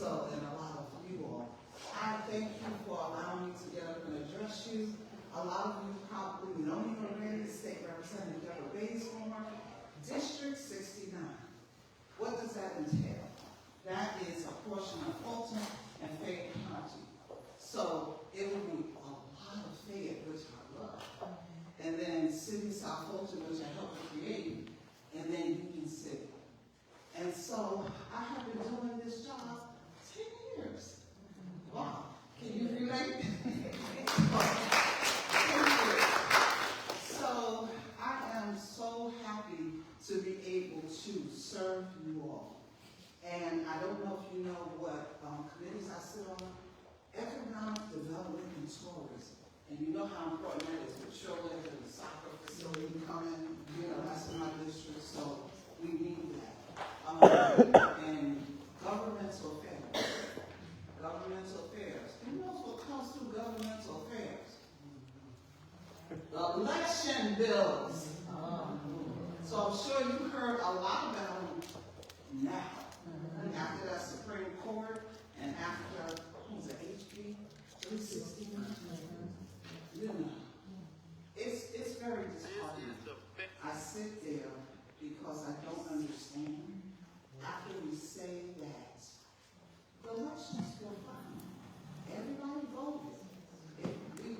So, and a lot of you all. I thank you for allowing me to get up and address you. A lot of you probably know me already, State Representative Deborah Bazemore, District 69. What does that entail? That is a portion of Fulton and Fayette County. So it will be a lot of Fayette, which I love. And then City of South Fulton, which I helped create, and then Union City. And so I have been doing this job 10 years. Wow. Can you relate? 10 years. So I am so happy to be able to serve you all. And I don't know if you know what committees I sit on. Economic development and tourism. And you know how important that is with children and the soccer facility coming. You know, that's in my district, so we need that. And governmental affairs. Governmental affairs. Who knows what comes through governmental affairs? Election bills. So I'm sure you heard a lot about them now. After that Supreme Court and after, what was it, HB 369? You know, it's very disheartening. I sit there because I don't understand. After we say that the elections were fine, everybody voted. We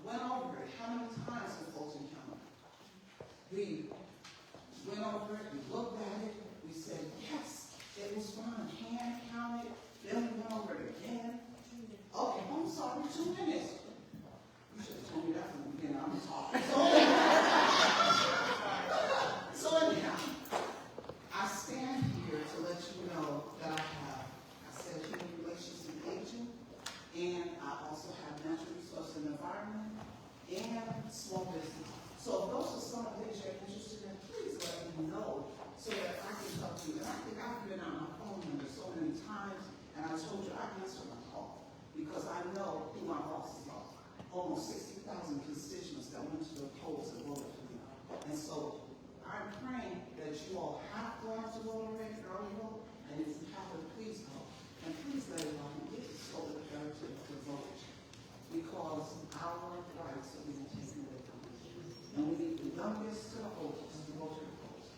went over it. How many times in Fulton County? We went over it, we looked at it, we said, yes, it was fine, hand counted, then we went over it again. Okay, I'm sorry, 2 minutes. You should have told me that from the beginning, I'm talking. So anyhow, I stand here to let you know that I said human relations and aging, and I also have natural resource and environment, and small business. So if those are some of the things you're interested in, please let me know so that I can help you. And I think I've given out my phone number so many times, and I told you I answer my call because I know who my bosses are. Almost 60,000 constituents that went to the polls and voted for me. And so I'm praying that you all have gone to vote already, early vote, and if you haven't, please go. And please let everyone get the solar imperative to vote because our rights are being taken away from us. And we need the youngest to the oldest to go to the polls.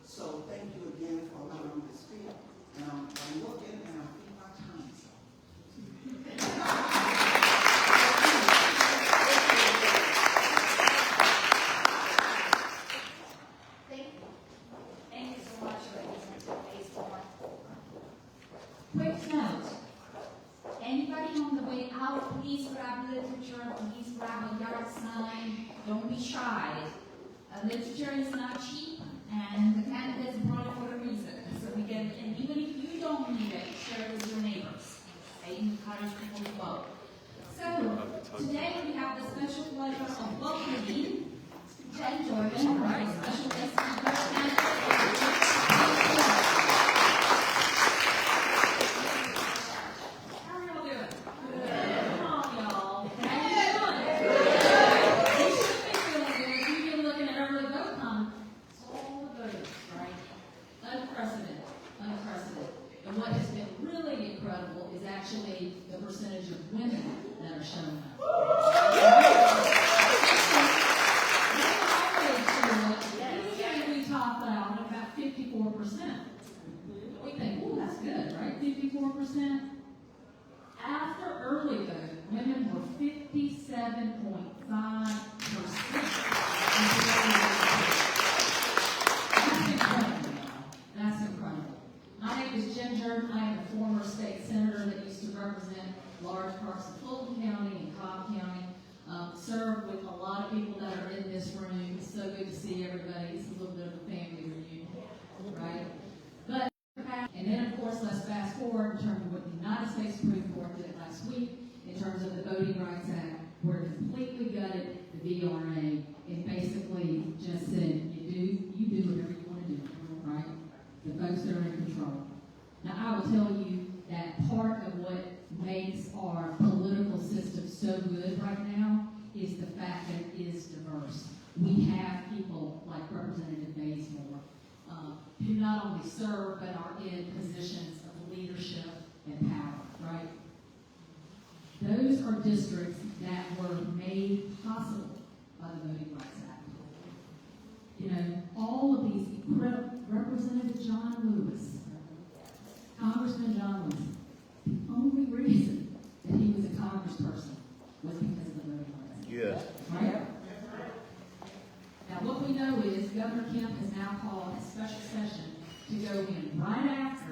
So thank you again for allowing me to speak. And I'm looking and I think my time's up. Thank you so much, Representative Bazemore. Quick note. Anybody on the way out, please grab literature, please grab a yard sign. Don't be shy. Literature is not cheap, and the candidates brought it for a reason. So we can, and even if you don't need it, share it with your neighbors. Okay, encourage people to vote. So today we have the special pleasure of welcoming Jen Jordan, our special guest speaker. The percentage of women that are showing up. Usually we top out at about 54%. We think, oh, that's good, right? 54%. After early vote, women were 57.5%. That's incredible. That's incredible. My name is Ginger. I am a former state senator that used to represent large parts of Fulton County and Cobb County. Served with a lot of people that are in this room. It's so good to see everybody. It's a little bit of a family reunion, right? But, and then of course, let's fast forward in terms of what the United States Supreme Court did last week in terms of the Voting Rights Act, where it completely gutted the VRA and basically just said, you do whatever you want to do, right? The folks that are in control. Now, I will tell you that part of what makes our political system so good right now is the fact that it is diverse. We have people like Representative Bazemore who not only serve but are in positions of leadership districts that were made possible by the Voting Rights Act. You know, all of these incredible, Representative John Lewis, Congressman John Lewis, the only reason that he was a congressperson was because of the Voting Rights Act. Yes. Right? Now, what we know is Governor Kemp has now called a special session to go in right after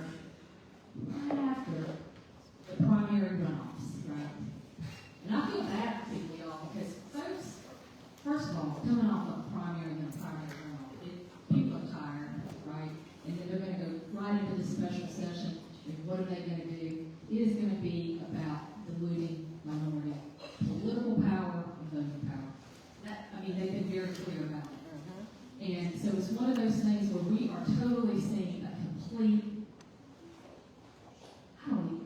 the primary runoffs, right? And I feel bad for people, y'all, because folks, first of all, coming off of a primary and a primary runoff, people are tired, right? And then they're going to go right into the special session, and what are they going to do? It is going to be about diluting minority political power and voting power. They've been very clear about it. And so it's one of those things where we are totally seeing a complete,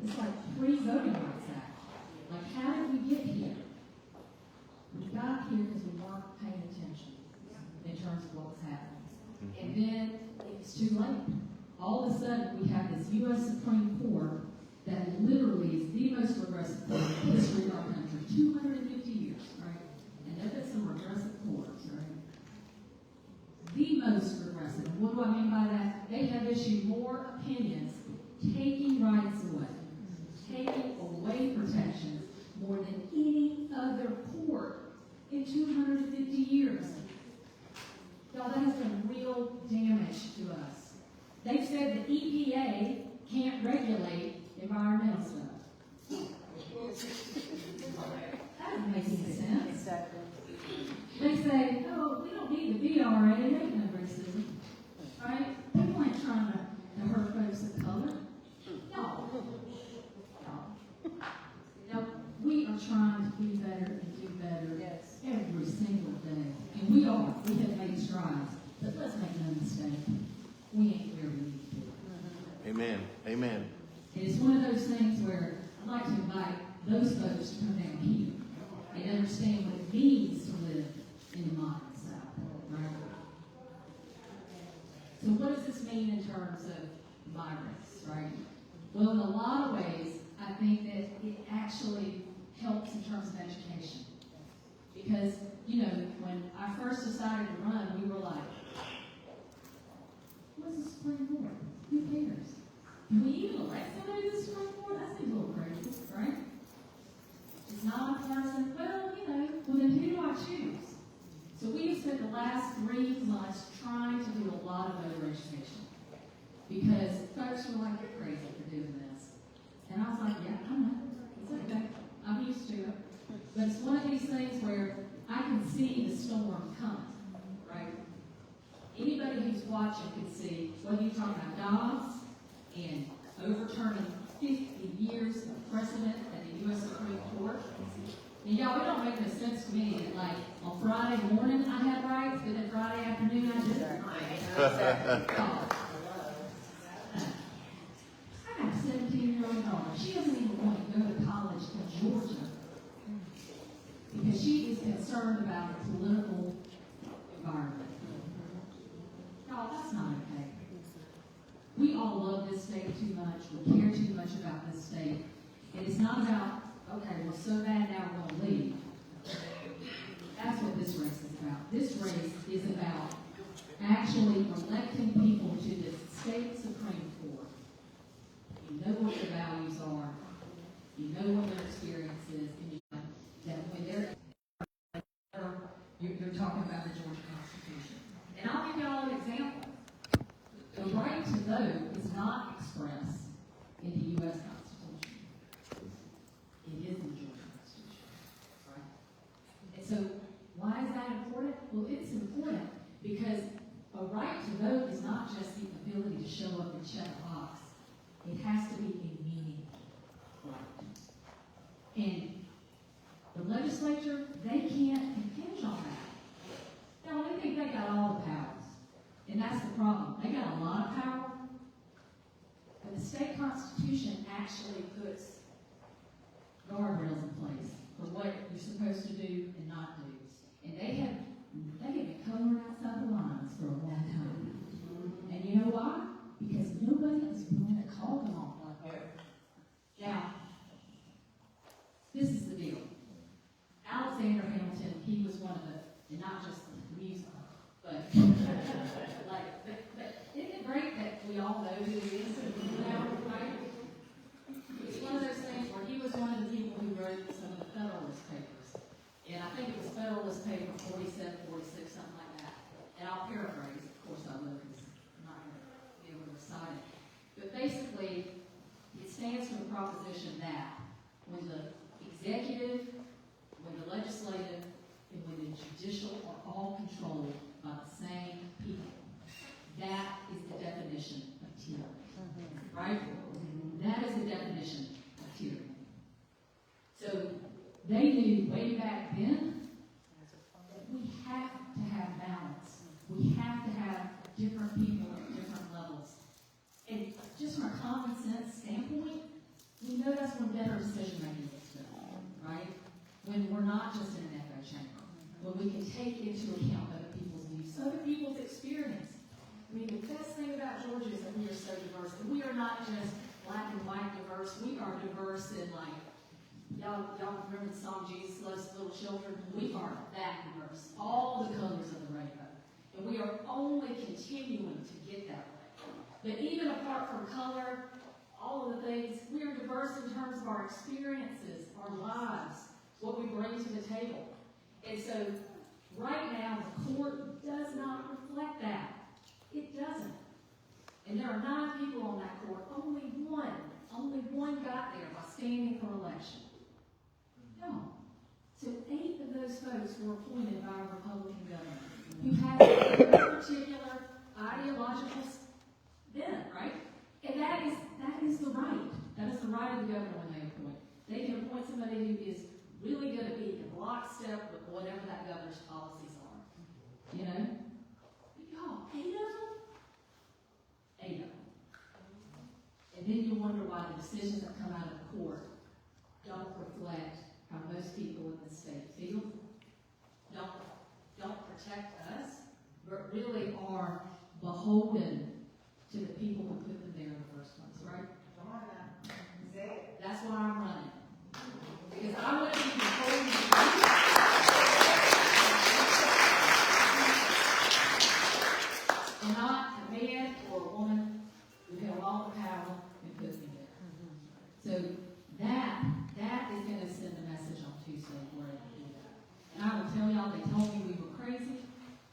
it's like pre-Voting Rights Act. Like, how did we get here? We got here because we weren't paying attention in terms of what was happening. And then it was too late. All of a sudden, we have this U.S. Supreme Court that literally is the most regressive court in the history of our country, 250 years, right? And there have been some regressive courts, right? The most regressive. And what do I mean by that? They have issued more opinions taking rights away, taking away protections more than any other court in 250 years. Y'all, that has done real damage to us. They've said the EPA can't regulate environmental stuff. That doesn't make any sense. Exactly. They say, oh, we don't need the VRA, it ain't no racism. Right? People ain't trying to hurt folks of color. No. No, we are trying to do better and do better every single day. And we are. We have made strides. But let's make no mistake. We ain't where we need to be. Amen. Amen. And it's one of those things where I'd like to invite those folks to come down here and understand what it means to live in the modern South, right? So what does this mean in terms of migrants, right? Well, in a lot of ways, I think that it actually helps in terms of education. Because, you know, when I first decided to run, we were like, what's the Supreme Court? Who cares? Can we even elect somebody to the Supreme Court? That seems a little crazy, right? It's nonpartisan. Well, then who do I choose? So we have spent the last 3 months trying to do a lot of voter education. Because folks were like, you're crazy for doing this. And I was like, yeah, I know. It's okay. I'm used to it. But it's one of these things where I can see the storm coming, right? Anybody who's watching can see, whether you're talking about Dobbs and overturning 50 years of precedent at the U.S. Supreme Court. And y'all, it don't make no sense to me that, like, on Friday morning I had rights, but then Friday afternoon I didn't. I got a 17-year-old daughter. She doesn't even want to go to college in Georgia because she is concerned about the political environment. No, that's not okay. We all love this state too much. We care too much about this state. And it's not about, okay, we're so bad now we're going to leave. That's what this race is about. This race is about actually electing people to the state Supreme Court. You know what their values are. You know what their experience is. And you know that when you're talking about the Georgia Constitution. And I'll give y'all an example. The right to vote is not expressed in the U.S. Constitution. It is in the Georgia Constitution, right? And so, why is that important? Well, it's important because a right to vote is not just the ability to show up and check a box. It has to be a meaningful right. And the legislature, they can't impinge on that. Now, they think they got all the powers. And that's the problem. They got a lot of power, but the state constitution actually puts guardrails in place for what you're supposed to do and not do. And they have been coloring outside the lines for a long time. And you know why? Because nobody is willing to call them on that. Now, this is the deal. not just the music, but but isn't it great that we all know who he is now, right? It's one of those things where he was one of the people who wrote some of the Federalist Papers. And I think it was Federalist Paper 47, 46, something like that. And I'll paraphrase, of course I will, because I'm not going to be able to recite it. But basically, it stands for the proposition that when the executive, when the legislative, and when the judicial are all controlled by the same people, that is the definition of tyranny. Right? That is the definition of tyranny. So they knew way back then that we have to have balance. We have to have different people at different levels. And just from a common sense standpoint, we know that's when better decision making is done, right? When we're not just in an echo chamber, when we can take into account other people's views, other people's experience. I mean, the best thing about Georgia is that we are so diverse. And we are not just black and white diverse. We are diverse in, like, y'all remember the song Jesus Loves Little Children? We are that diverse. All the colors of the rainbow. And we are only continuing to get that way. But even apart from color, all of the things, we are diverse in terms of our experiences, our lives, what we bring to the table. And so, right now, the court does not reflect that. It doesn't. And there are 9 people on that court. Only one got there by standing for election. No. So 8 of those folks were appointed by a Republican governor who has a very particular ideological bent, right? And that is the right. That is the right of the governor when they appoint. They can appoint somebody who is really good at being in lockstep with whatever that governor's policies are. You know? But y'all, 8 of them? 8 of them. And then you wonder why the decisions that come out of the court don't reflect how most people in the state feel, don't protect us, but really are beholden to the people who put them there in the first place, right? That's why I'm running. Because I want to be beholden to you. And not a man or a woman who held all the power and put me there. So that is going to send a message on Tuesday where I do that. And I will tell y'all, they told me we were crazy.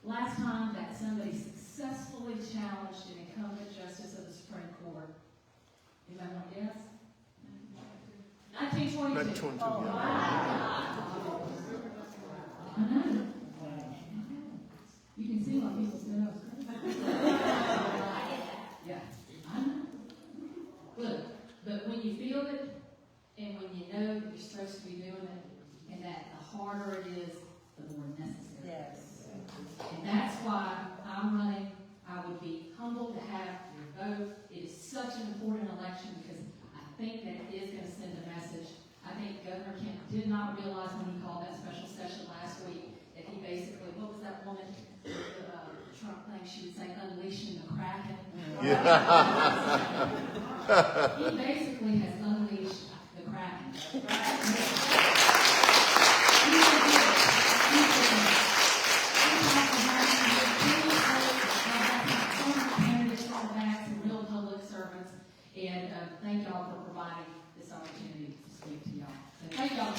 Last time that somebody successfully challenged an incumbent justice of the Supreme Court, anybody want to guess? 1922. Oh, wow. I know. You can see why people said I was crazy. Yeah, I know. Look, but when you feel it, and when you know that you're supposed to be doing it, and that the harder it is, the more necessary. Yes. And that's why I'm running. I would be humbled to have your vote. It is such an important election because I think that it is going to send a message. I think Governor Kemp did not realize when he called that special session last week that he basically, what was that woman, the Trump thing, she would say, unleashing the Kraken. Yeah. He basically has unleashed the Kraken. And thank y'all for providing this opportunity to speak to y'all. So thank y'all.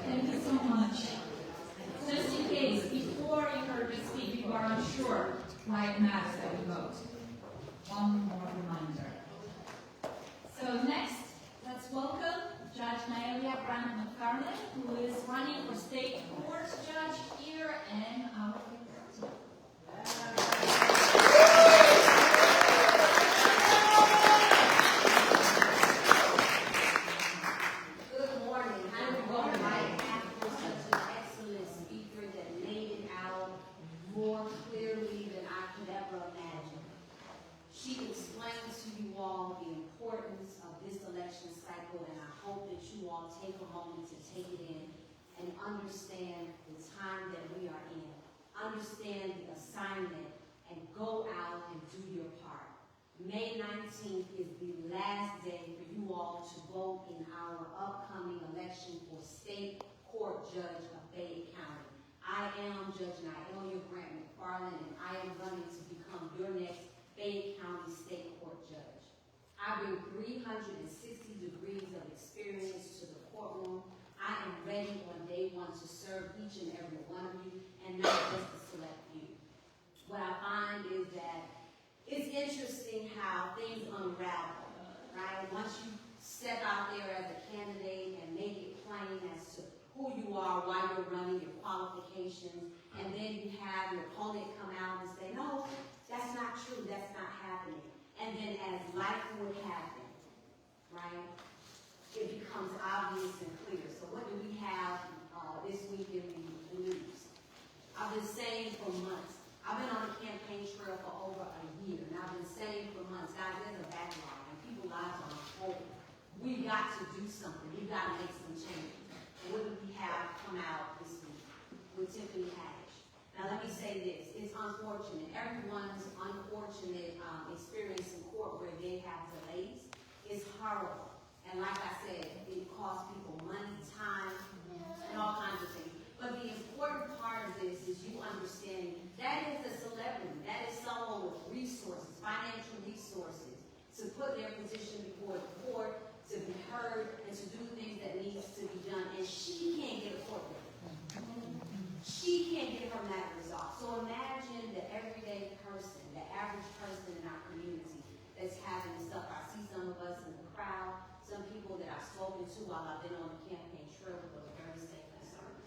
Thank you so much. Just in case, before you heard me speak, you are unsure why it matters that we vote. One more reminder. So next, let's welcome Judge Naelia Brandt McFarland, who is running for state court judge here in our county. Good morning. After such an excellent speaker that laid it out more clearly than I could ever imagine. She explained to you all the importance of this election cycle, and I hope that you all take a moment to take it in and understand the time that we are in. understand the assignment, and go out and do your part. May 19th is the last day for you all to vote in our upcoming election for State Court Judge of Fayette County. I am Judge Niolia Grant McFarland, and I am running to become your next Fayette County State Court Judge. I bring 360 degrees of experience to the courtroom. I am ready on day one to serve each and every one of you, and not just a select few. What I find is that it's interesting how things unravel, right? Once you step out there as a candidate and make it plain as to who you are, why you're running, your qualifications, and then you have your opponent come out and say, no, that's not true, that's not happening. And then as life would happen, right, it becomes obvious and clear. So what do we have this week in the news? I've been saying for months, I've been on the campaign trail for over a year, and I've been saying for months, guys, there's a backlog, and people's lives are unfolding. We've got to do something. We've got to make some changes. And what do we have come out this week with Tiffany Haddish? Now, let me say this. It's unfortunate. Everyone's unfortunate experience in court where they have delays is horrible. And like I said, it costs people money, time, and all kinds of things. But the important part of this is you understanding that is a celebrity. That is someone with resources, financial resources, to put their position before the court, to be heard, and to do things that needs to be done. And she can't get a court date. She can't get her matter resolved. So imagine the everyday person, the average person in our community that's having stuff. I see some of us in the crowd, some people that I've spoken to while I've been on the campaign trail with those very same concerns.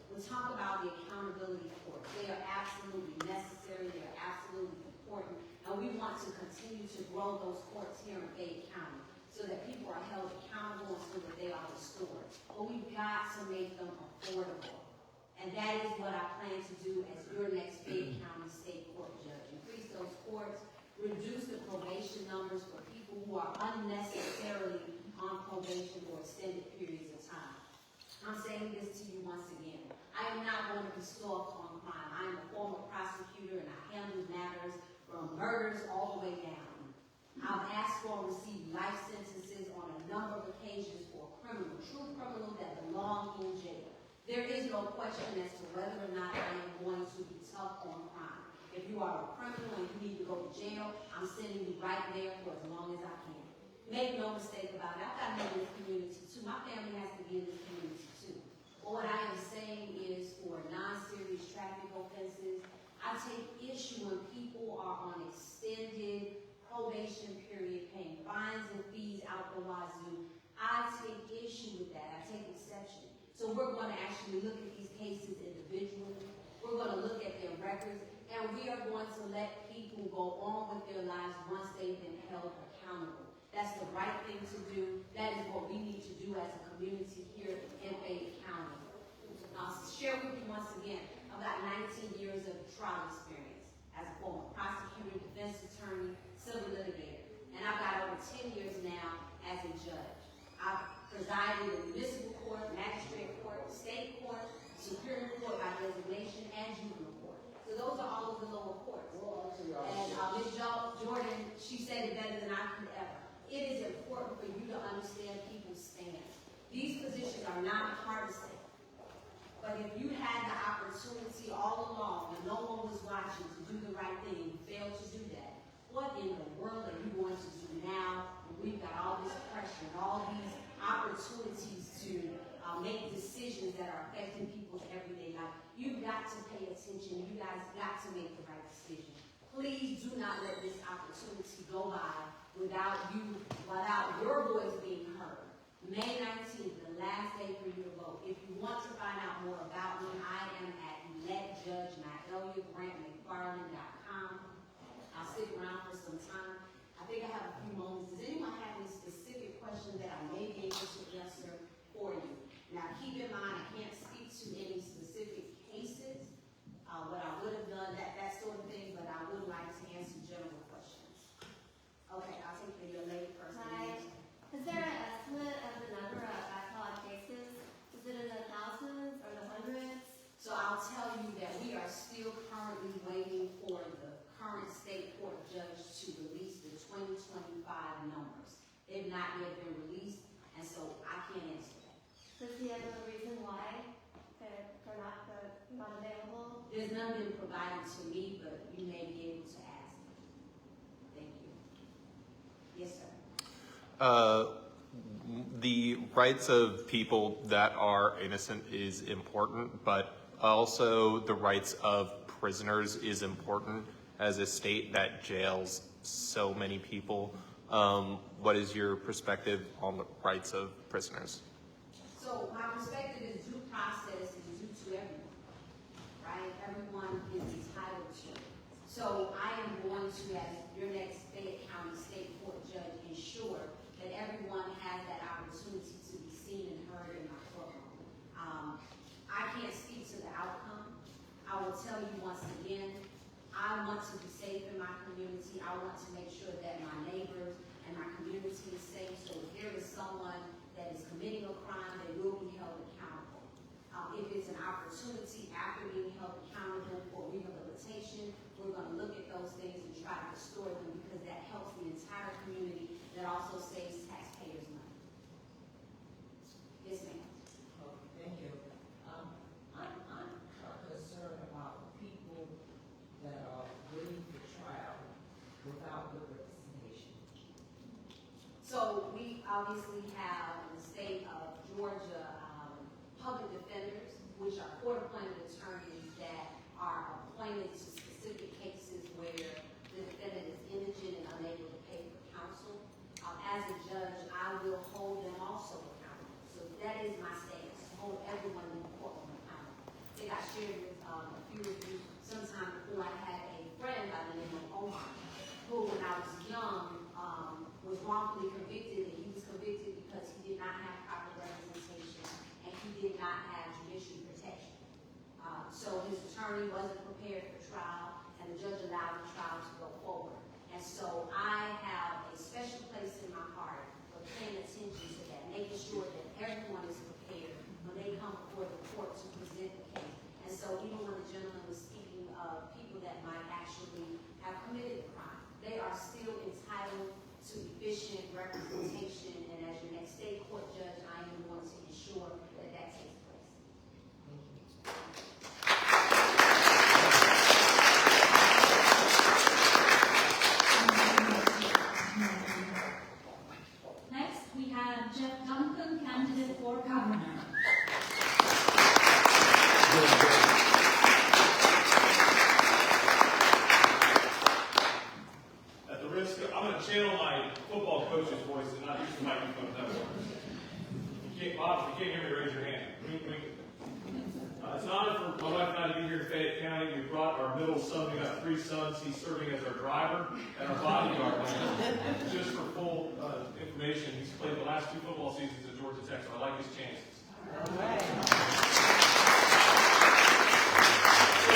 We talk about the accountability courts. They are absolutely necessary. They are absolutely important. And we want to continue to grow those courts here in Fayette County so that people are held accountable and so that they are restored. But we've got to make them affordable. And that is what I plan to do as your next Fayette County State Court Judge. Increase those courts, reduce the probation numbers for people who are unnecessarily on probation for extended periods of time. I'm saying this to you once again. I am not going to be soft on crime. I am a former prosecutor and I handle matters from murders all the way down. I've asked for and received life sentences on a number of occasions for a criminal, true criminal that belong in jail. There is no question as to whether or not I am going to be tough on crime. If you are a criminal and you need to go to jail, I'm sending you right there for as long as I can. Make no mistake about it. I've got to be in this community too. My family has to be in this community too. But what I am saying is for non-serious traffic offenses, I take issue when people are on extended probation period, paying fines and fees out the wazoo. I take issue with that. I take exception. So we're going to actually look at these cases individually. We're going to look at their records, and we are going to let people go on with their lives once they've been held accountable. That's the right thing to do. That is what we need to do as a community here in Fayette County. I'll share with you once again, I've got 19 years of trial experience as a former prosecutor, defense attorney, civil litigator. And I've got over 10 years now as a judge. I've presided in municipal court, magistrate court, state court, superior court by designation, and juvenile court. So those are all of the lower courts. And Ms. Jordan, she said it better than I could ever. It is important for you to understand people's stance. These positions are not partisan. But if you had the opportunity all along and no one was watching to do the right thing and you failed to do that, what in the world are you going to do now when we've got all this pressure and all these opportunities to make decisions that are affecting people's everyday life? You've got to pay attention. You guys got to make the right decision. Please do not let this opportunity go by without your voice being heard. May 19th, the last day for you to vote. If you want to find out more about me, I am at electjudgeniolia.com. I'll stick around for some time. I think I have a few moments. Does anyone have any specific questions that I may be able to answer for you? Now, keep in mind, I can't speak to any specific cases, what I would have done, that sort of thing, but I would like to answer general questions. Okay, I'll take the lady first. Hi. Is there a provided to me, but you may be able to ask. Thank you. Yes, sir. The rights of people that are innocent is important, but also the rights of prisoners is important as a state that jails so many people. What is your perspective on the rights of prisoners? So my perspective is due process is due to everyone, right? Everyone is entitled to. So I am going to, as your next Fayette County State Court Judge, ensure that everyone has that opportunity to be seen and heard in my courtroom. I can't speak to the outcome. I will tell you once again, I want to be safe in my community. I want to make sure that my neighbors and my community is safe. So if there is someone that is committing a crime, they will be held accountable. If it's an opportunity after being held accountable for rehabilitation, we're going to look at those things and try to restore them because that helps the entire community. That also saves taxpayers money. Yes, ma'am. Thank you. I'm concerned about people that are waiting for trial without good representation. So we obviously have in the state of Georgia public defenders, which are court-appointed attorneys that are appointed to specific cases where the defendant is indigent and unable to pay for counsel. As a judge, I will hold them also accountable. So that is my stance, to hold everyone in the courtroom accountable. I think I shared with a few of you sometime before. I had a friend by the name of Omar, who when I was young was wrongfully convicted, and he was convicted because he did not have proper representation and he did not have judicial protection. So his attorney wasn't prepared for trial, and the judge allowed the trial to go forward. And so I have a special place in my heart for paying attention to that, making sure that everyone is prepared when they come before the court to present the case. And so even when the gentleman was speaking of people that might actually have committed a crime, they are still entitled to efficient representation. And as your next state court judge, I am going to ensure that that takes place. Next, we have Jeff Duncan, candidate for governor. At the risk of, I'm going to channel my football coach's voice and not use the microphone that way. Bob, if you can't hear me, raise your hand. It's an honor for my wife and I to be here in Fayette County. We brought our middle son. We got 3 sons. He's serving as our driver and our bodyguard. Just for full information, he's played the last 2 football seasons at Georgia Tech, so I like his chances. All right. So,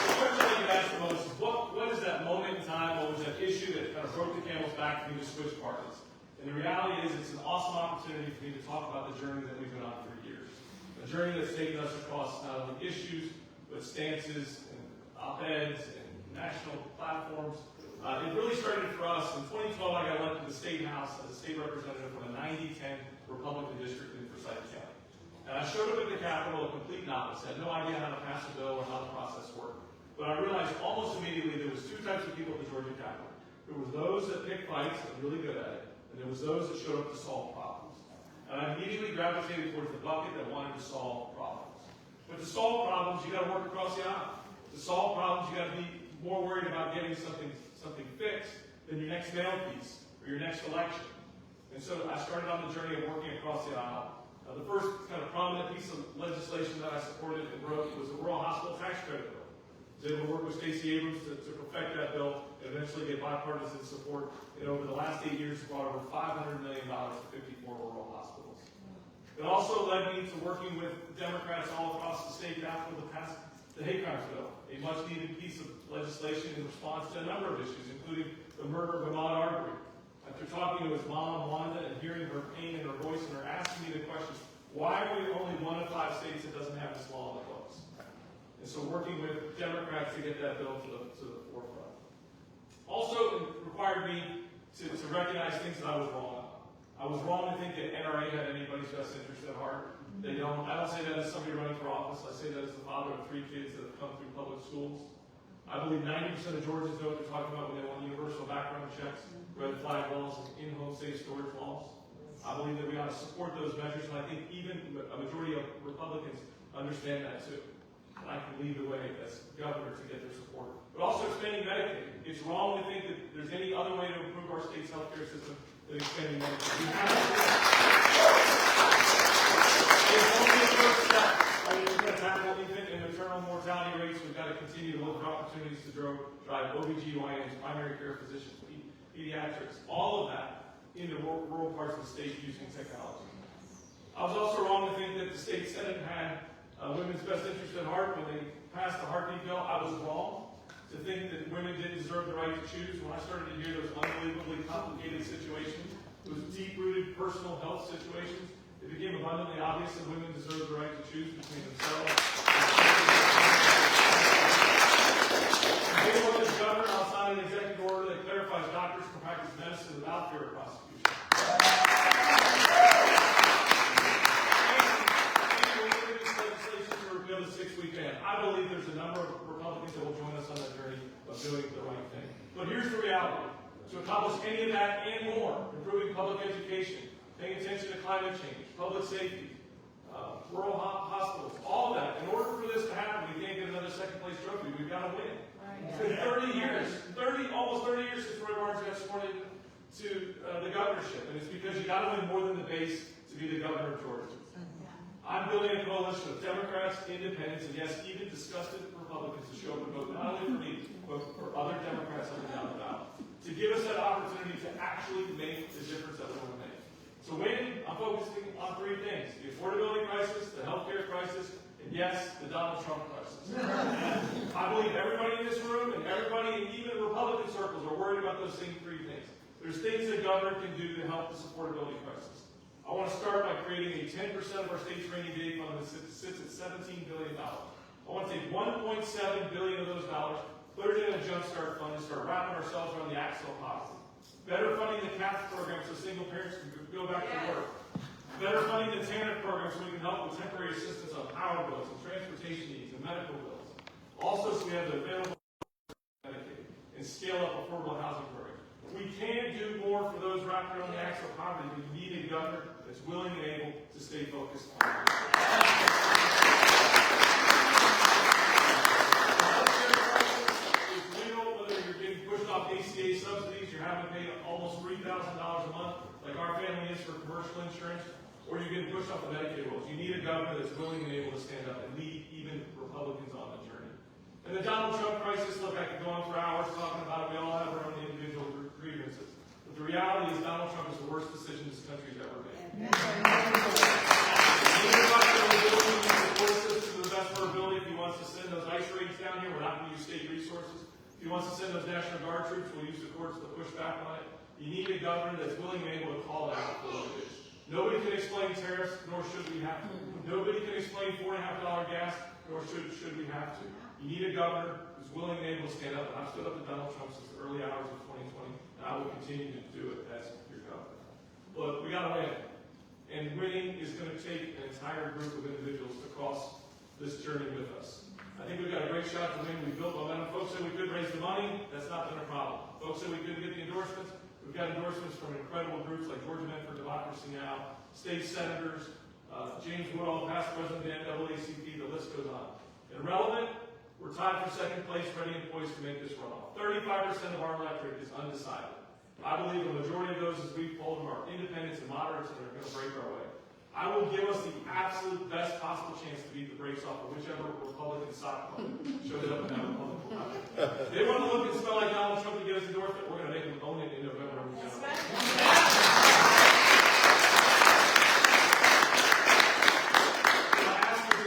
the question I get asked the most is, what is that moment in time, what was that issue that kind of broke the camel's back for me to switch parties? And the reality is, it's an awesome opportunity for me to talk about the journey that we've been on for years. A journey that's taken us across not only issues, but stances and op-eds and national platforms. It really started for us. In 2012, I got elected to the State House as a state representative from the 90-10 Republican district in Fayette County. And I showed up at the Capitol a complete novice. I had no idea how to pass a bill or how the process worked. But I realized almost immediately there was 2 types of people at the Georgia Capitol. There were those that picked fights and were really good at it, and there was those that showed up to solve problems. And I immediately gravitated towards the bucket that wanted to solve problems. But to solve problems, you got to work across the aisle. To solve problems, you got to be more worried about getting something fixed than your next mail piece or your next election. And so I started on the journey of working across the aisle. The first kind of prominent piece of legislation that I supported and wrote was the Rural Hospital Tax Credit Bill. I was able to work with Stacey Abrams to perfect that bill and eventually get bipartisan support. And over the last 8 years, brought over $500 million to 54 rural hospitals. It also led me to working with Democrats all across the state capitol to pass the hate crimes bill, a much-needed piece of legislation in response to a number of issues, including the murder of Ahmaud Arbery. After talking to his mom, Wanda, and hearing her pain in her voice and her asking me the questions, why are we only 1 of 5 states that doesn't have this law on the books? And so working with Democrats to get that bill to the forefront. Also, it required me to recognize things that I was wrong on. I was wrong to think that NRA had anybody's best interest at heart. They don't. I don't say that as somebody running for office. I say that as the father of 3 kids that have come through public schools. I believe 90% of Georgians know what they're talking about when they want universal background checks, red flag laws, and in-home safe storage laws. I believe that we ought to support those measures, and I think even a majority of Republicans understand that too. And I can lead the way as governor to get their support. But also expanding Medicaid. It's wrong to think that there's any other way to improve our state's healthcare system than expanding Medicaid. We have to. It's only a first step. Right? We're going to tackle infant and maternal mortality rates. We've got to continue to look for opportunities to drive OBGYNs, primary care physicians, pediatrics, all of that into rural parts of the state using technology. I was also wrong to think that the state Senate had women's best interest at heart when they passed the heartbeat bill. I was wrong to think that women didn't deserve the right to choose. When I started to hear those unbelievably complicated situations, those deep-rooted personal health situations, it became abundantly obvious that women deserve the right to choose between themselves. They wanted to govern outside an executive order that clarifies doctors can practice medicine without fear of prosecution. The 6-week ban. I believe there's a number of Republicans that will join us on that journey of doing the right thing. But here's the reality. To accomplish any of that and more, improving public education, paying attention to climate change, public safety, rural hospitals, all of that, in order for this to happen, we can't get another second-place trophy. We've got to win. It's been 30 years, almost 30 years since Roy Barnes got sworn in to the governorship, and it's because you got to win more than the base to be the governor of Georgia. I'm building a coalition of Democrats, independents, and yes, even disgusted Republicans to show up and vote, not only for me, but for other Democrats up and down the ballot, to give us that opportunity to actually make the difference that we want to make. So winning, I'm focusing on 3 things: the affordability crisis, the healthcare crisis, and yes, the Donald Trump crisis. I believe everybody in this room and everybody in even Republican circles are worried about those same 3 things. There's things that governor can do to help this affordability crisis. I want to start by creating a 10% of our state's rainy day fund that sits at $17 billion. I want to take $1.7 billion of those dollars, put it in a jumpstart fund, and start wrapping ourselves around the axle of poverty. Better funding the CAP program so single parents can go back to work. Better funding the TANF program so we can help with temporary assistance on power bills and transportation needs and medical bills. Also, so we have the available Medicaid and scale up affordable housing programs. We can do more for those wrapped around the axle of poverty, but we need a governor that's willing and able to stay focused on it. It's real, whether you're getting pushed off ACA subsidies, you're having to pay almost $3,000 a month, like our family is for commercial insurance, or you're getting pushed off the Medicaid rolls. You need a governor that's willing and able to stand up and lead even Republicans on the journey. And the Donald Trump crisis, look, I could go on for hours talking about it. We all have our own individual grievances. But the reality is Donald Trump is the worst decision this country's ever made. We need to talk to the court system to the best of our ability. If he wants to send those ICE raids down here, we're not going to use state resources. If he wants to send those National Guard troops, we'll use the courts to push back on it. You need a governor that's willing and able to call it out for what it is. Nobody can explain tariffs, nor should we have to. Nobody can explain $4.50 gas, nor should we have to. You need a governor who's willing and able to stand up, and I've stood up to Donald Trump since the early hours of 2020, and I will continue to do it as your governor. Look, we got to win, and winning is going to take an entire group of individuals to cross this journey with us. I think we've got a great shot to win. We built momentum. Folks said we could raise the money. That's not been a problem. Folks said we couldn't get the endorsements. We've got endorsements from incredible groups like Georgia Men for Democracy Now, state senators, James Woodall, past president of the NAACP, the list goes on. Irrelevant, we're tied for second place, ready and poised to make this runoff. 35% of our electorate is undecided. I believe the majority of those, as we've polled them, are independents and moderates and are going to break our way. I will give us the absolute best possible chance to beat the brakes off of whichever Republican sock puppet shows up in that Republican pocket. If they want to look and smell like Donald Trump to get us endorsement, we're going to make them own it in November. That's right.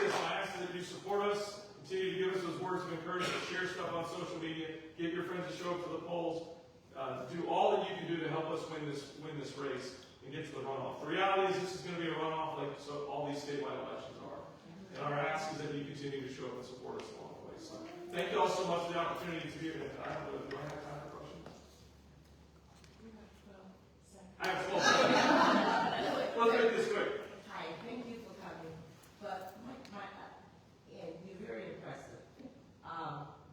I ask that you support us, continue to give us those words of encouragement, share stuff on social media, get your friends to show up to the polls, do all that you can do to help us win this race and get to the runoff. The reality is this is going to be a runoff like so all these statewide elections are. And our ask is that you continue to show up and support us along the way. So thank you all so much for the opportunity to be here. Do I have time for questions? I have 12 seconds. Let's make this quick. Hi, thank you for coming. But and you're very impressive.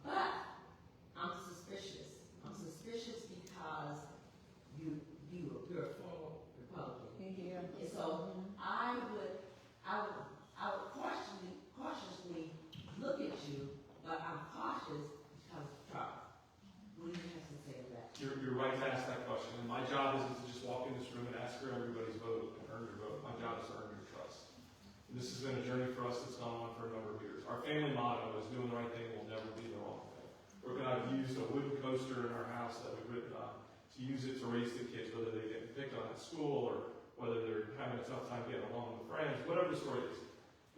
But This has been a journey for us that's gone on for a number of years. Our family motto is doing the right thing will never be the wrong thing. We're going to have used a wooden coaster in our house that we've written on to use it to raise the kids, whether they get picked on at school or whether they're having a tough time getting along with friends, whatever the story is.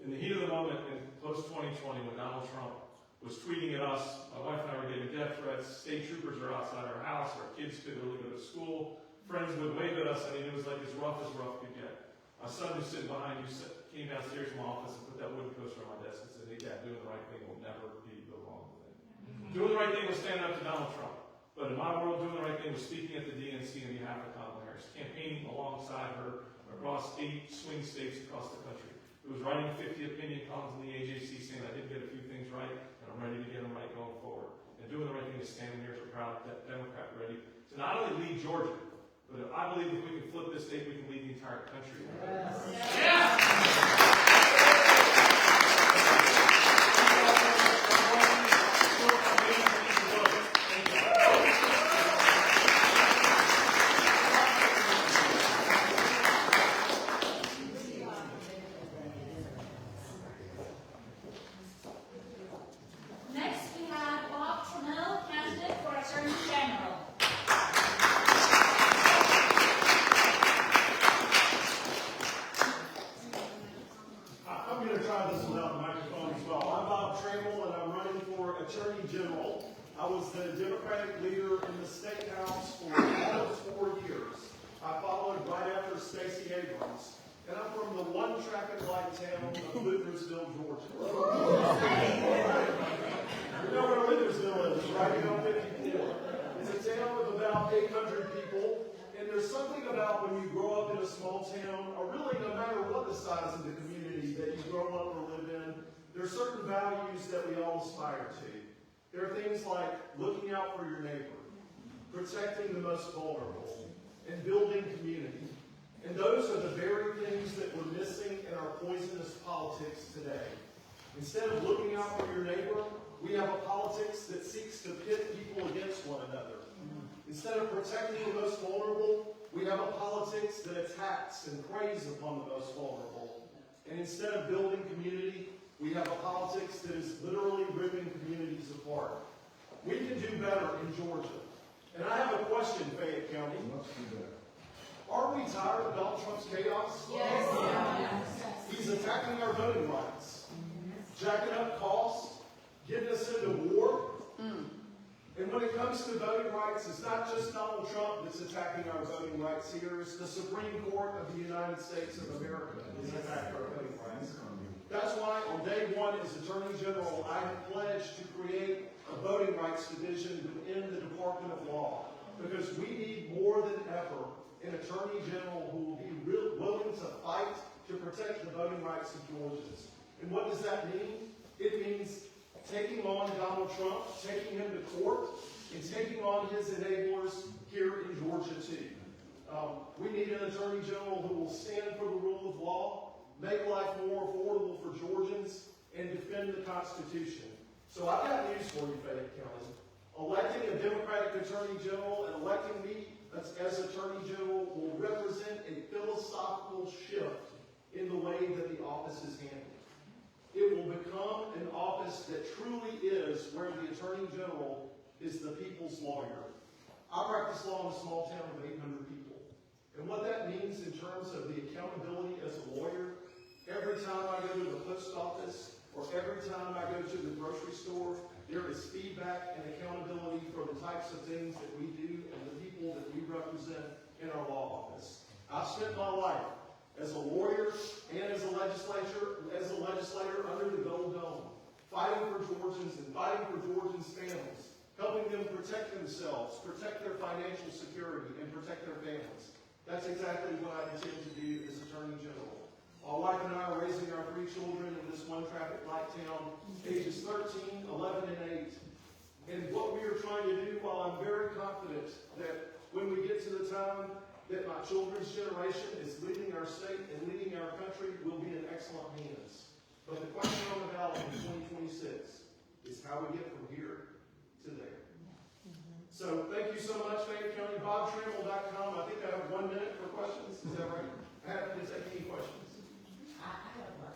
In the heat of the moment in post-2020 when Donald Trump was tweeting at us, my wife and I were getting death threats, state troopers are outside our house, our kids couldn't really go to school, friends would wave at us, I mean, it was like as rough could get. My son who's sitting behind you came downstairs from my office and put that wooden coaster on my desk and said, hey, Dad, doing the right thing will never be the wrong thing. Doing the right thing was standing up to Donald Trump. But in my world, doing the right thing was speaking at the DNC on behalf of Kamala Harris, campaigning alongside her across 8 swing states across the country. It was writing 50 opinion columns in the AJC saying I did get a few things right, and I'm ready to get them right going forward. And doing the right thing is standing here as a proud Democrat ready to not only lead Georgia, but I believe if we can flip this state, we can lead the entire country. Next, we have Bob Trammell, candidate for Attorney General. I'm going to try this without the microphone as well. I'm Bob Trammell, and I'm running for Attorney General. I was the Democratic leader in the State House for almost 4 years. I followed right after Stacey Abrams. And I'm from the one traffic light town of Luthersville, Georgia. You know where Luthersville is, right here on 54. It's a town of about 800 people. And there's something about when you grow up in a small town, or really no matter what the size of the community that you grow up or live in, there are certain values that we all aspire to. There are things like looking out for your neighbor, protecting the most vulnerable, and building community. And those are the very things that we're missing in our poisonous politics today. Instead of looking out for your neighbor, we have a politics that seeks to pit people against one another. Instead of protecting the most vulnerable, we have a politics that attacks and preys upon the most vulnerable. And instead of building community, we have a politics that is literally ripping communities apart. We can do better in Georgia. And I have a question, Fayette County. Are we tired of Donald Trump's chaos? Yes. He's attacking our voting rights, jacking up costs, getting us into war. And when it comes to voting rights, it's not just Donald Trump that's attacking our voting rights here. It's the Supreme Court of the United States of America that's attacking our voting rights. That's why on day one as Attorney General, I have pledged to create a voting rights division within the Department of Law. Because we need more than ever an Attorney General who will be willing to fight to protect the voting rights of Georgians. And what does that mean? It means taking on Donald Trump, taking him to court, and taking on his enablers here in Georgia too. We need an Attorney General who will stand for the rule of law, make life more affordable for Georgians, and defend the Constitution. So I've got news for you, Fayette County. Electing a Democratic Attorney General and electing me as Attorney General will represent a philosophical shift in the way that the office is handled. It will become an office that truly is where the Attorney General is the people's lawyer. I practice law in a small town of 800 people. And what that means in terms of the accountability as a lawyer, every time I go to the post office or every time I go to the grocery store, there is feedback and accountability for the types of things that we do and the people that we represent in our law office. I've spent my life as a lawyer and as a legislator under the Gold Dome, fighting for Georgians and fighting for Georgians' families, helping them protect themselves, protect their financial security, and protect their families. That's exactly what I intend to do as Attorney General. My wife and I are raising our 3 children in this one traffic light town, ages 13, 11, and 8. And what we are trying to do, while I'm very confident that when we get to the time that my children's generation is leading our state and leading our country, will be in excellent hands. But the question on the ballot in 2026 is how we get from here to there. So thank you so much, Fayette County. BobTrammell.com. I think I have 1 minute for questions. Is that right? Happy to take any questions. I have one.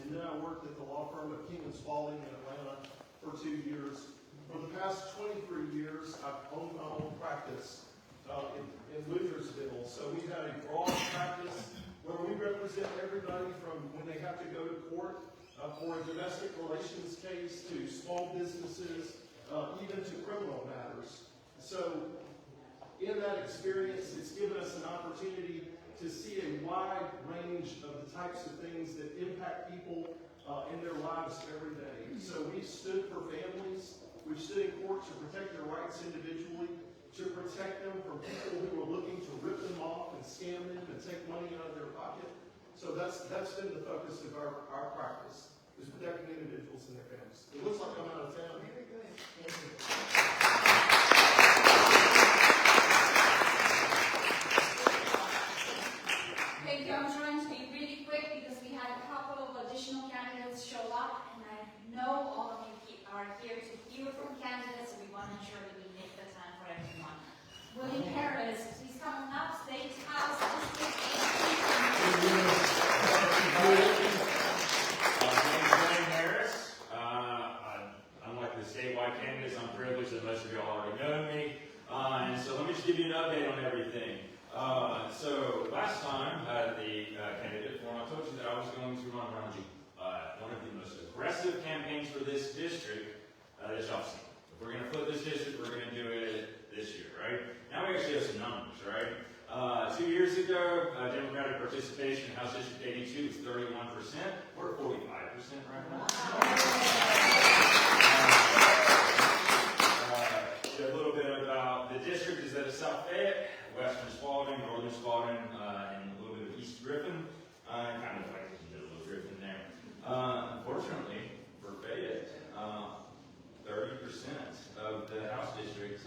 and then I worked at the law firm of King and Spalding in Atlanta for 2 years. For the past 23 years, I've owned my own practice in Luthersville. So we have a broad practice where we represent everybody from when they have to go to court for a domestic relations case to small businesses, even to criminal matters. So in that experience, it's given us an opportunity to see a wide range of the types of things that impact people in their lives every day. So we've stood for families, we've stood in court to protect their rights individually, to protect them from people who are looking to rip them off and scam them and take money out of their pocket. So that's been the focus of our practice, is protecting individuals and their families. It looks like I'm out of town. Very good. Thank you. I'm trying to be really quick because we had a couple of additional candidates show up, and I know all of you are here to hear from candidates, so we want to ensure that we make the time for everyone. William Harris, please come on up, State House District 18. My name is William Harris. Unlike the statewide candidates, I'm privileged that most of you all already know me. And so let me just give you an update on everything. So last time, the candidate forum, I told you that I was going to run around one of the most aggressive campaigns for this district that y'all seen. If we're going to flip this district, we're going to do it this year, right? Now we actually have some numbers, right? 2 years ago, Democratic participation in House District 82 was 31%. We're at 45% right now. A little bit about the district is that it's South Fayette, Western Spalding, Northern Spalding, and a little bit of East Griffin, kind of like the middle of Griffin there. Unfortunately, for Fayette, 30% of the House district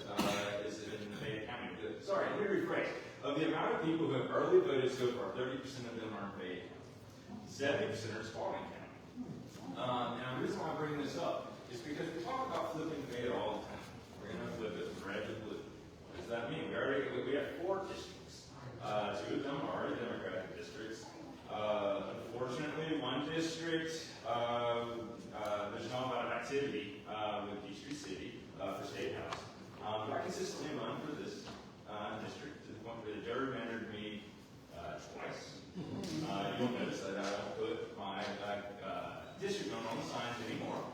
is in Fayette County. Sorry, let me rephrase. Of the amount of people who have early voted so far, 30% of them are in Fayette County. 70% are in Spalding County. And the reason why I'm bringing this up is because we talk about flipping Fayette all the time. We're going to flip it from red to blue. What does that mean? We have 4 districts. 2 of them are Democratic districts. Unfortunately, one district, there's not a lot of activity with Peachtree City for State House. But I consistently run for this district to the point where they gerrymandered me twice. You'll notice that I don't put my district number on the signs anymore.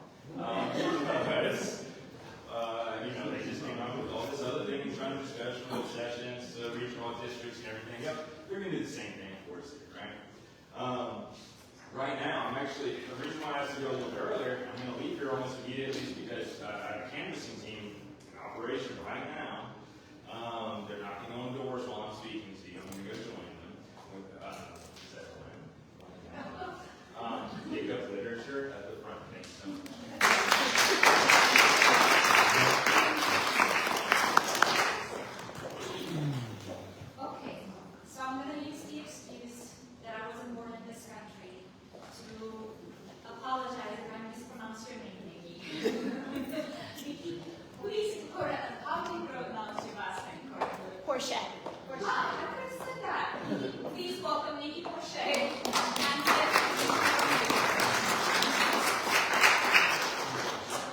Because they just came up with all this other thing, trying to special sessions, regional districts, and everything. Yep, they're going to do the same thing for us here, right? Right now, I'm actually, the reason why I asked to go a little earlier, I'm going to leave here almost immediately because I have a canvassing team in operation right now. They're knocking on doors while I'm speaking to you. I'm going to go join them. Is that right? Pick up literature at the front. Thanks so much. Okay, so I'm going to use the excuse that I wasn't born in this country to apologize if I mispronounced your name, Nikki. Nikki, please correct. How do you pronounce your last name correctly? Portia. Ah, I could have said that. Please welcome Nikki Porcher.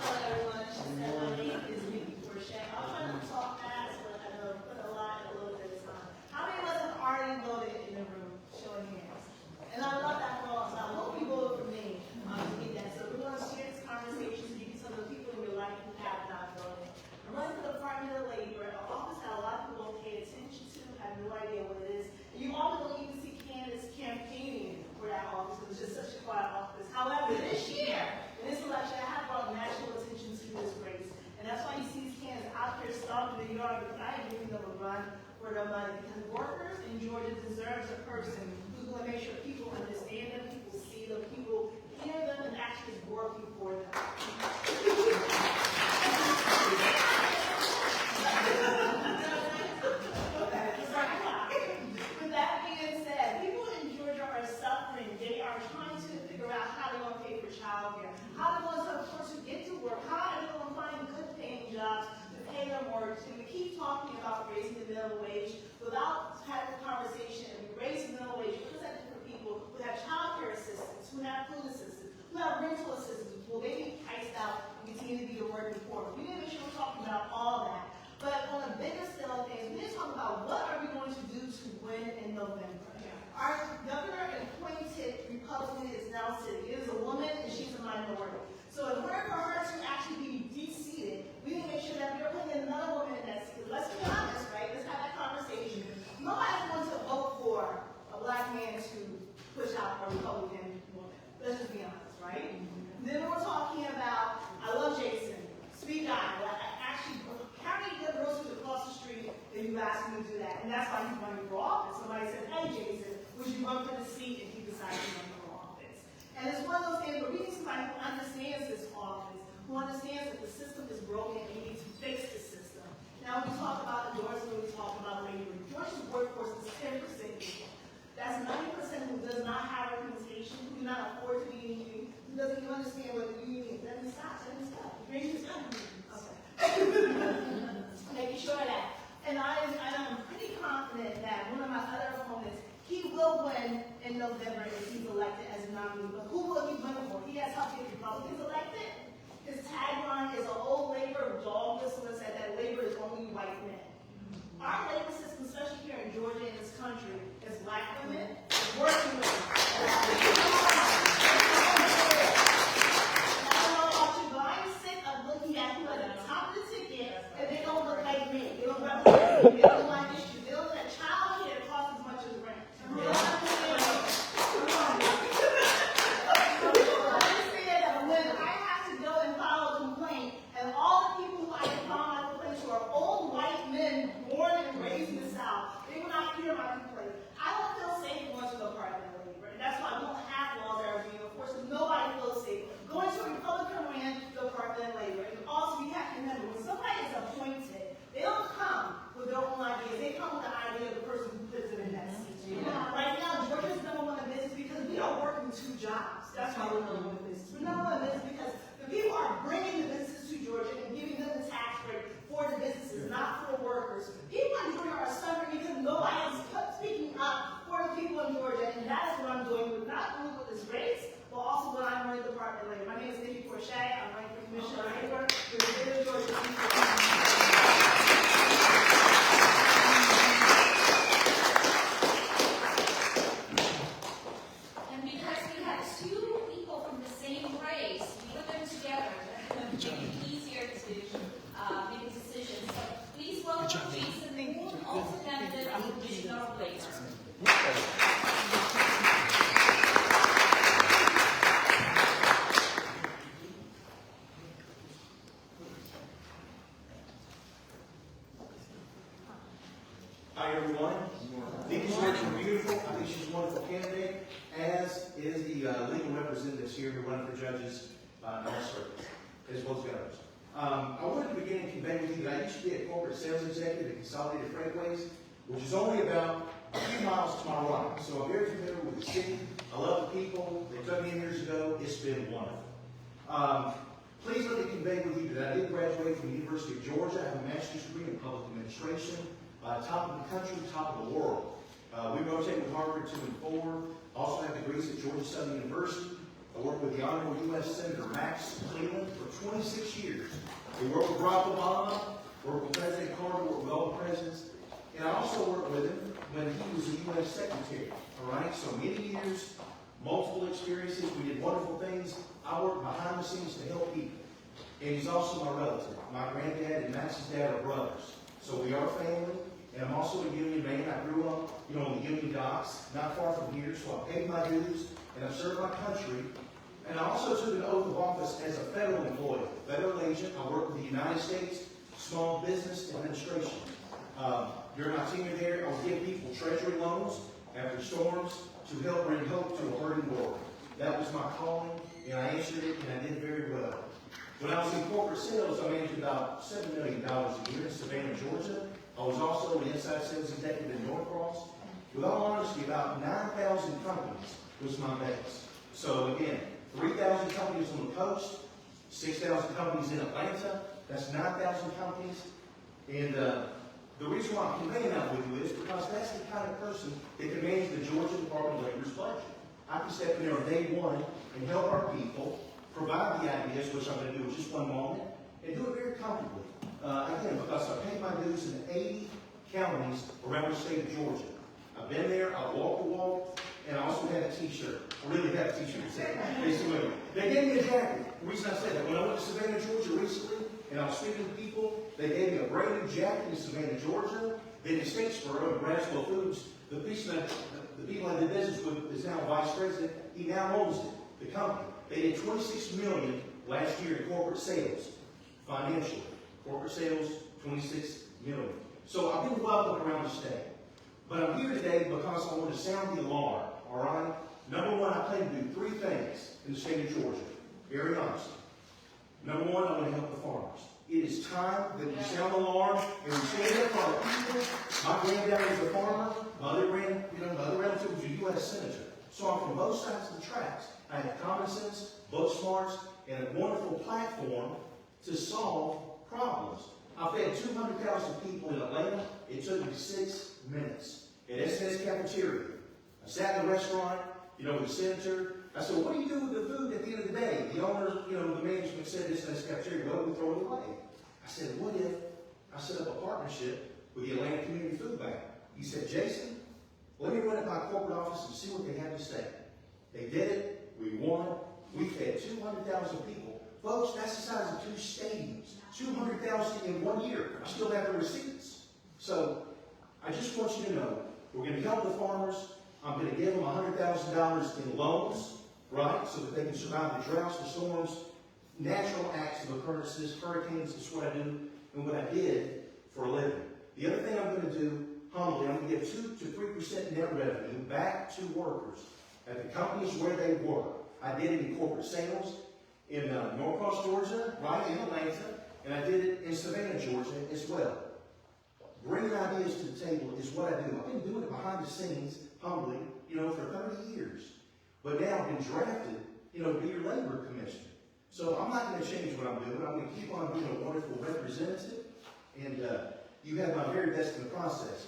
Hello, everyone. She said my name is Nikki Portia. I'm trying to talk fast, but I know put a lot in a little bit of time. How many of us have already voted in the room? Showing hands. And I love that for all. So I hope you voted for me to get that. So we're going to share this conversation to give you some of the people in your life who have not voted. I'm running for the Department of Labor, an office that a lot of people don't pay attention to, have no idea what it is. And you often don't even see candidates campaigning for that office because it's just such a quiet office. However, this year, in this election, I have brought national attention to this race. And that's why you see these candidates out there stomping the yard because I ain't giving them a run for their money. Because workers in Georgia deserves a person who's going to make sure people understand them, people see them, people hear them, and actually is working for them. With that being said, people in Georgia are suffering. They are trying to figure out how they're going to pay for childcare, how they're going to afford to get to work, how they're going to find good paying jobs to pay their mortgage. And we keep talking about raising the minimum wage without having a conversation. And we raise the minimum wage. What does that do for people who have childcare assistants, who have food assistants? have rental assistance, will they be priced out and continue to be the working poor? We need to make sure we're talking about all that. But on a bigger scale of things, we need to talk about what are we going to do to win in November. Our governor and appointed Republican is now sitting. It is a woman and she's a minority. So in order for her to actually be de-seated, we need to make sure that we're putting another woman in that seat. Let's be honest, right? Let's have that conversation. Nobody's going to vote for a black man to push out a Republican woman. Let's just be honest, right? Then we're talking about, I love Jason, sweet guy. Actually, how many good groceries across the street if you ask him to do that? And that's why he's running for office. Somebody said, hey, Jason, would you run for the seat? And he decided to run for office. And it's one of those things where we need somebody who understands this office, who understands that the system is broken and we need to fix the system. Now, when we talk about endorsement, we talk about labor. Georgia's workforce is 10% people. That's 90% who does not have representation, who do not afford to be in a union, who doesn't even understand what the union is. Let me stop. Bring this up. Okay. Making sure that. And I'm pretty confident that one of my other opponents, he will win in November if he's elected as a nominee. But who will he win for? He has helped get Republicans elected. His tagline is an old labor dog whistle that said that labor is only white men. Our labor system, especially here in Georgia and this country, is black women, working women. I'm sick of looking at who at the top of the ticket and they don't look like me. They don't represent me. They don't like issues. They don't let child care cost as much as rent. They don't understand that when I have to go and file a complaint, and all the people who I can file my complaints to are old white men born and raised in the South, they will not hear my complaint. I don't feel safe going to the Department of Labor, and that's why we don't have laws that are being enforced. Nobody feels safe going to a Republican-ran Department of Labor. And also, we have to remember, when somebody is appointed, they don't come with their own ideas. They come with the idea of the person who puts them in that seat. Right now, Georgia's number one in business because we are working 2 jobs. That's why we're number one in business. We're number one in business because the people are bringing the businesses to Georgia and giving them the tax break for the businesses, not for the workers. People in Georgia are suffering because nobody is speaking up for the people in Georgia, and that is what I'm doing with not only with this race, but also when I'm running the Department of Labor. My name is Nikki Porchet. I'm running for Commissioner of Labor for the state of Georgia. And because we have 2 people from the same race, we put them together to make it easier to make a decision. So please welcome Jason, who also candidate on the Commissioner of Labor. Hi, everyone. Nikki's looking beautiful. I think she's a wonderful candidate, as is the legal representatives here who run for judges in our circuit, as well as governors. I wanted to begin and convey with you that I used to be a corporate sales executive at Consolidated Freightways, which is only about a few miles to my right. So I'm very familiar with the city. I love the people. They took me in years ago. It's been wonderful. Please let me convey with you that I did graduate from the University of Georgia. I have a master's degree in public administration. Top of the country, top of the world. We rotate with Harvard 2 and 4. Also have degrees at Georgia Southern University. I worked with the Honorable U.S. Senator Max Cleveland for 26 years. We worked with Barack Obama, worked with President Carter, worked with all the presidents. And I also worked with him when he was a U.S. Secretary. All right, so many years, multiple experiences. We did wonderful things. I worked behind the scenes to help people. And he's also my relative. My granddad and Max's dad are brothers. So we are family. And I'm also a union man. I grew up, on the union docks, not far from here. So I paid my dues and I served my country. And I also took an oath of office as a federal employee, federal agent. I worked with the United States Small Business Administration. During my tenure there, I would give people treasury loans after storms to help bring hope to a hurting world. That was my calling, and I answered it, and I did very well. When I was in corporate sales, I managed about $7 million a year in Savannah, Georgia. I was also an inside sales executive in Norcross. With all honesty, about 9,000 companies was my base. So again, 3,000 companies on the coast, 6,000 companies in Atlanta. That's 9,000 companies. And the reason why I'm conveying that with you is because that's the kind of person that can manage the Georgia Department of Labor's budget. I can step in there on day one and help our people, provide the ideas, which I'm going to do in just one moment, and do it very comfortably. Again, because I pay my dues in 80 counties around the state of Georgia. I've been there, I've walked the walk, and I also had a t-shirt. I really had a t-shirt. They gave me a jacket. The reason I said that, when I went to Savannah, Georgia recently, and I was speaking to people, they gave me a brand new jacket in Savannah, Georgia. Then in Statesboro, in Braswell Foods, the people I did business with is now vice president. He now owns it, the company. They did $26 million last year in corporate sales, financially. Corporate sales, $26 million. So I've been well up around the state. But I'm here today because I want to sound the alarm, all right? Number one, I plan to do 3 things in the state of Georgia, very honestly. Number one, I want to help the farmers. It is time that we sound the alarm and we stand up for our people. My granddad was a farmer. My other relative was a U.S. senator. So I'm from both sides of the tracks. I have common sense, book smarts, and a wonderful platform to solve problems. I fed 200,000 people in Atlanta. It took me 6 minutes. At SNS Cafeteria. I sat in the restaurant, with the senator. I said, what do you do with the food at the end of the day? The owner, the management said SNS Cafeteria, well, we throw it away. I said, what if I set up a partnership with the Atlanta Community Food Bank? He said, Jason, let me run it by corporate office and see what they have to say. They did it. We won. We fed 200,000 people. Folks, that's the size of 2 stadiums. 200,000 in 1 year. I still have the receipts. So I just want you to know, we're going to help the farmers. I'm going to give them $100,000 in loans, right, so that they can survive the droughts, the storms, natural acts of occurrences, hurricanes. That's what I do and what I did for a living. The other thing I'm going to do, humbly, I'm going to give 2 to 3% net revenue back to workers at the companies where they work. I did it in corporate sales in Norcross, Georgia, right in Atlanta, and I did it in Savannah, Georgia as well. Bringing ideas to the table is what I do. I've been doing it behind the scenes, humbly, for 30 years. But now I've been drafted, to be your labor commissioner. So I'm not going to change what I'm doing. I'm going to keep on being a wonderful representative. And you have my very best in the process.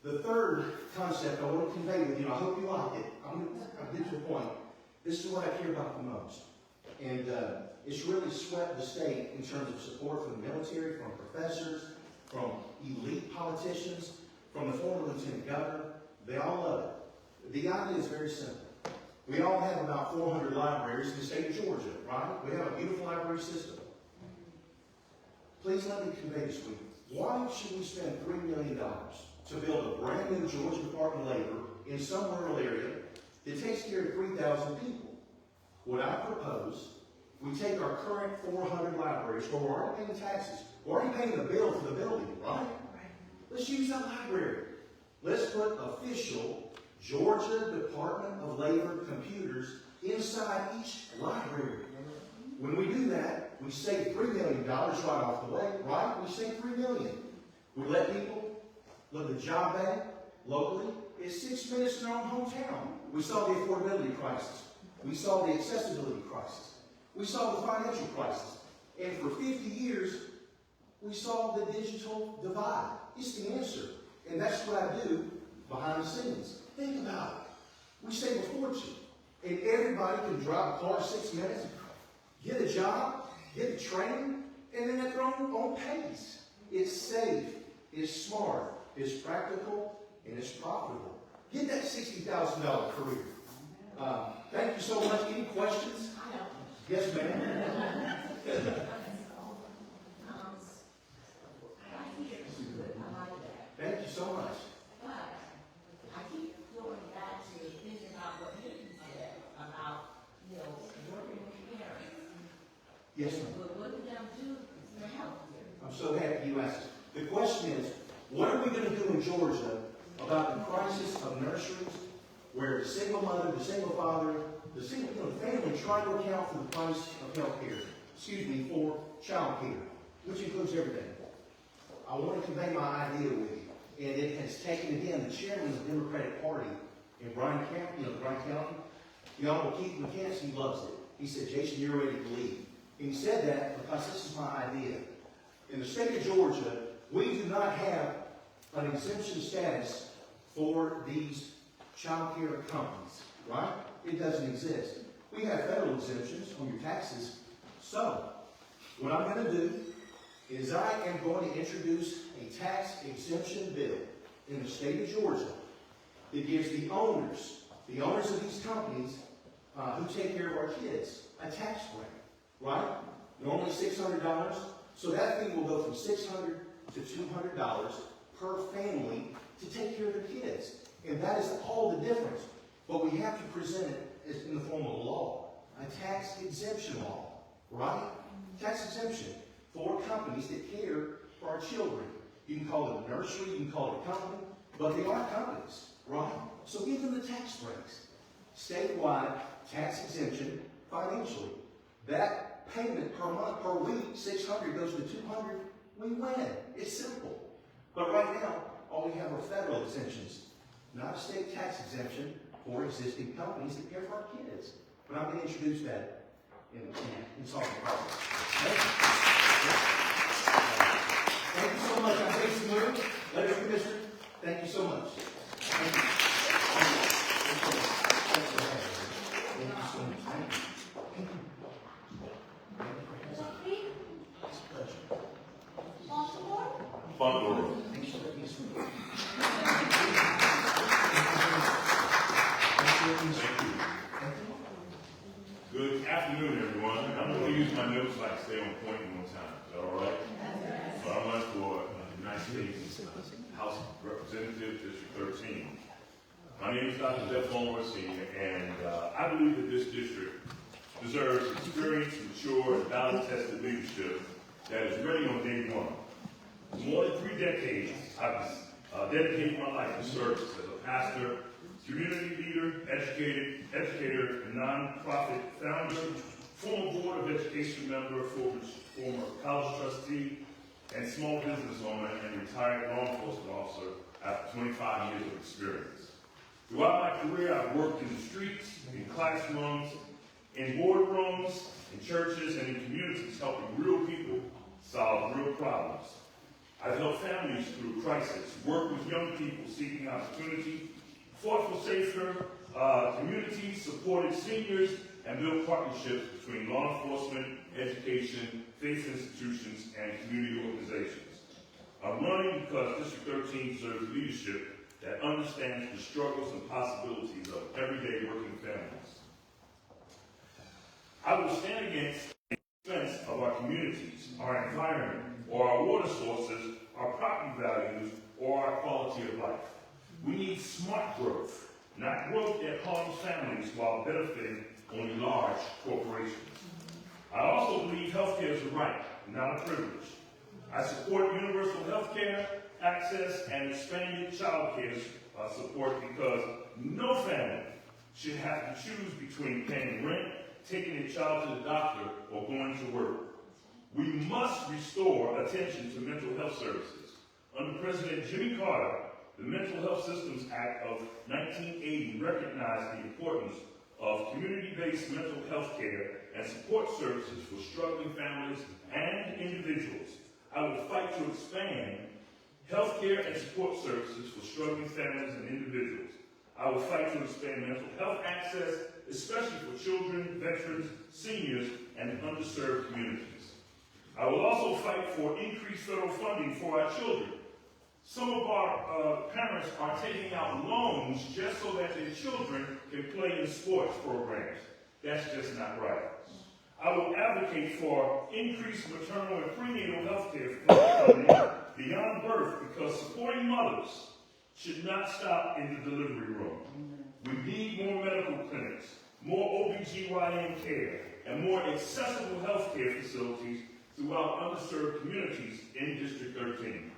The third concept I want to convey with you, I hope you like it. I'm getting to a point. This is what I care about the most. And it's really swept the state in terms of support from the military, from professors, from elite politicians, from the former lieutenant governor. They all love it. The idea is very simple. We all have about 400 libraries in the state of Georgia, right? We have a beautiful library system. Please let me convey this with you. Why should we spend $3 million to build a brand new Georgia Department of Labor in some rural area that takes care of 3,000 people? What I propose, we take our current 400 libraries where we're already paying taxes, we're already paying the bill for the building, right? Let's use that library. Let's put official Georgia Department of Labor computers inside each library. When we do that, we save $3 million right off the way, right? We save $3 million. We let people look at the job bank locally. It's 6 minutes in their own hometown. We solve the affordability crisis. We solve the accessibility crisis. We solve the financial crisis. And for 50 years, we solve the digital divide. It's the answer. And that's what I do behind the scenes. Think about it. We save a fortune. And everybody can drive a car 6 minutes, get a job, get the training, and then at their own pace. It's safe, it's smart, it's practical, and it's profitable. Get that $60,000 career. Thank you so much. Any questions? Yes, ma'am. Thank you so much. But I keep going back to thinking about what Nikki said about, working with parents. Yes, ma'am. But what do them do for health care? I'm so happy you asked. The question is, what are we going to do in Georgia about the crisis of nurseries where the single mother, the single father, the family try to account for the price of health care, for child care, which includes everything. I want to convey my idea with you. And it has taken, again, the chairman of the Democratic Party in Bryan County, the Honorable Keith McKenzie, loves it. He said, Jason, you're ready to lead. And he said that because this is my idea. In the state of Georgia, we do not have an exemption status for these child care companies, right? It doesn't exist. We have federal exemptions on your taxes. So, what I'm going to do is I am going to introduce a tax exemption bill in the state of Georgia that gives the owners of these companies who take care of our kids a tax break, right? Normally $600, so that thing will go from $600 to $200 per family to take care of their kids. And that is all the difference. But we have to present it as in the form of a law, a tax exemption law, right? Tax exemption for companies that care for our children. You can call it a nursery, you can call it a company, but they are companies, right? So give them the tax breaks. Statewide tax exemption financially. That payment per month, per week, $600 goes to $200, we win. It's simple. But right now, all we have are federal exemptions, not a state tax exemption for existing companies that care for our kids. But I'm going to introduce that in solving the problem. Thank you so much. I'm Jason Moore, Letter Commissioner. Thank you so much. Thank you. Thank you so much. Thank you. It's a pleasure. Baltimore. Good afternoon, everyone. I'm going to use my notes so I can stay on point in one time. Is that all right? So I run for the United States House of Representatives, District 13. My name is Dr. Jeff Ballmer, Sr., and I believe that this district deserves experienced, mature, and battle-tested leadership that is ready on day one. For more than 3 decades, I've dedicated my life to service as a pastor, community leader, educator, and nonprofit founder, former Board of Education member, former college trustee, and small business owner, and retired law enforcement officer after 25 years of experience. Throughout my career, I've worked in the streets, in classrooms, in boardrooms, in churches, and in communities, helping real people solve real problems. I've helped families through crisis, worked with young people seeking opportunity, fought for safer communities, supported seniors, and built partnerships between law enforcement, education, faith institutions, and community organizations. I'm running because District 13 deserves leadership that understands the struggles and possibilities of everyday working families. I will stand against the expense of our communities, our environment, or our water sources, our property values, or our quality of life. We need smart growth, not growth that harms families while benefiting only large corporations. I also believe healthcare is a right, not a privilege. I support universal healthcare access and expanded child care support because no family should have to choose between paying rent, taking a child to the doctor, or going to work. We must restore attention to mental health services. Under President Jimmy Carter, the Mental Health Systems Act of 1980 recognized the importance of community-based mental health care and support services for struggling families and individuals. I will fight to expand health care and support services for struggling families and individuals. I will fight to expand mental health access, especially for children, veterans, seniors, and underserved communities. I will also fight for increased federal funding for our children. Some of our parents are taking out loans just so that their children can play in sports programs. That's just not right. I will advocate for increased maternal and prenatal health care funding beyond birth because supporting mothers should not stop in the delivery room. We need more medical clinics, more OBGYN care, and more accessible health care facilities throughout underserved communities in District 13.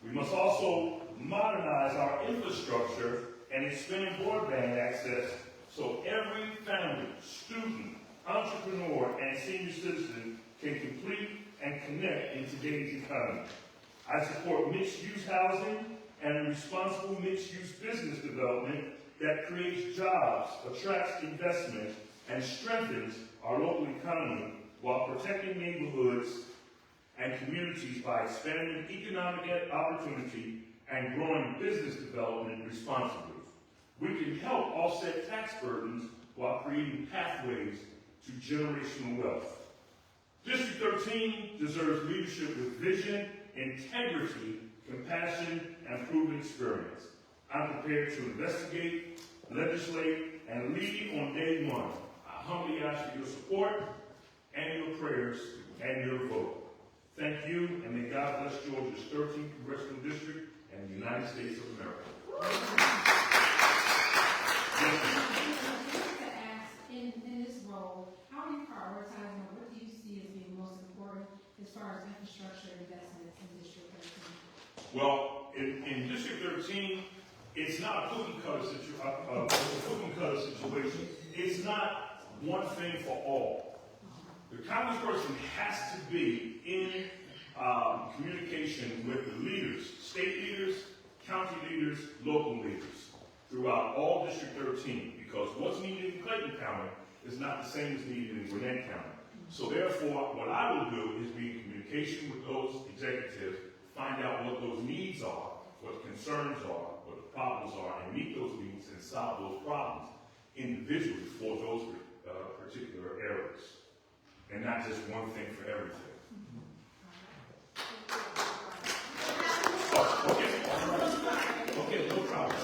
We must also modernize our infrastructure and expand broadband access so every family, student, entrepreneur, and senior citizen can complete and connect in today's economy. I support mixed-use housing and responsible mixed-use business development that creates jobs, attracts investment, and strengthens our local economy while protecting neighborhoods and communities by expanding economic opportunity and growing business development responsibly. We can help offset tax burdens while creating pathways to generational wealth. District 13 deserves leadership with vision, integrity, compassion, and proven experience. I'm prepared to investigate, legislate, and lead on day one. I humbly ask for your support and your prayers and your vote. Thank you, and may God bless Georgia's 13th Congressional District and the United States of America. To ask, in this role, how are you prioritizing, or what do you see as being most important as far as infrastructure investments in District 13? Well, in District 13, it's not a cookie cutter situation. It's not one thing for all. The congressperson has to be in communication with the leaders, state leaders, county leaders, local leaders, throughout all District 13, because what's needed in Clayton County is not the same as needed in Gwinnett County. So therefore, what I will do is be in communication with those executives, find out what those needs are, what the concerns are, what the problems are, and meet those needs and solve those problems individually for those particular areas, and not just one thing for everything. Okay, no problem.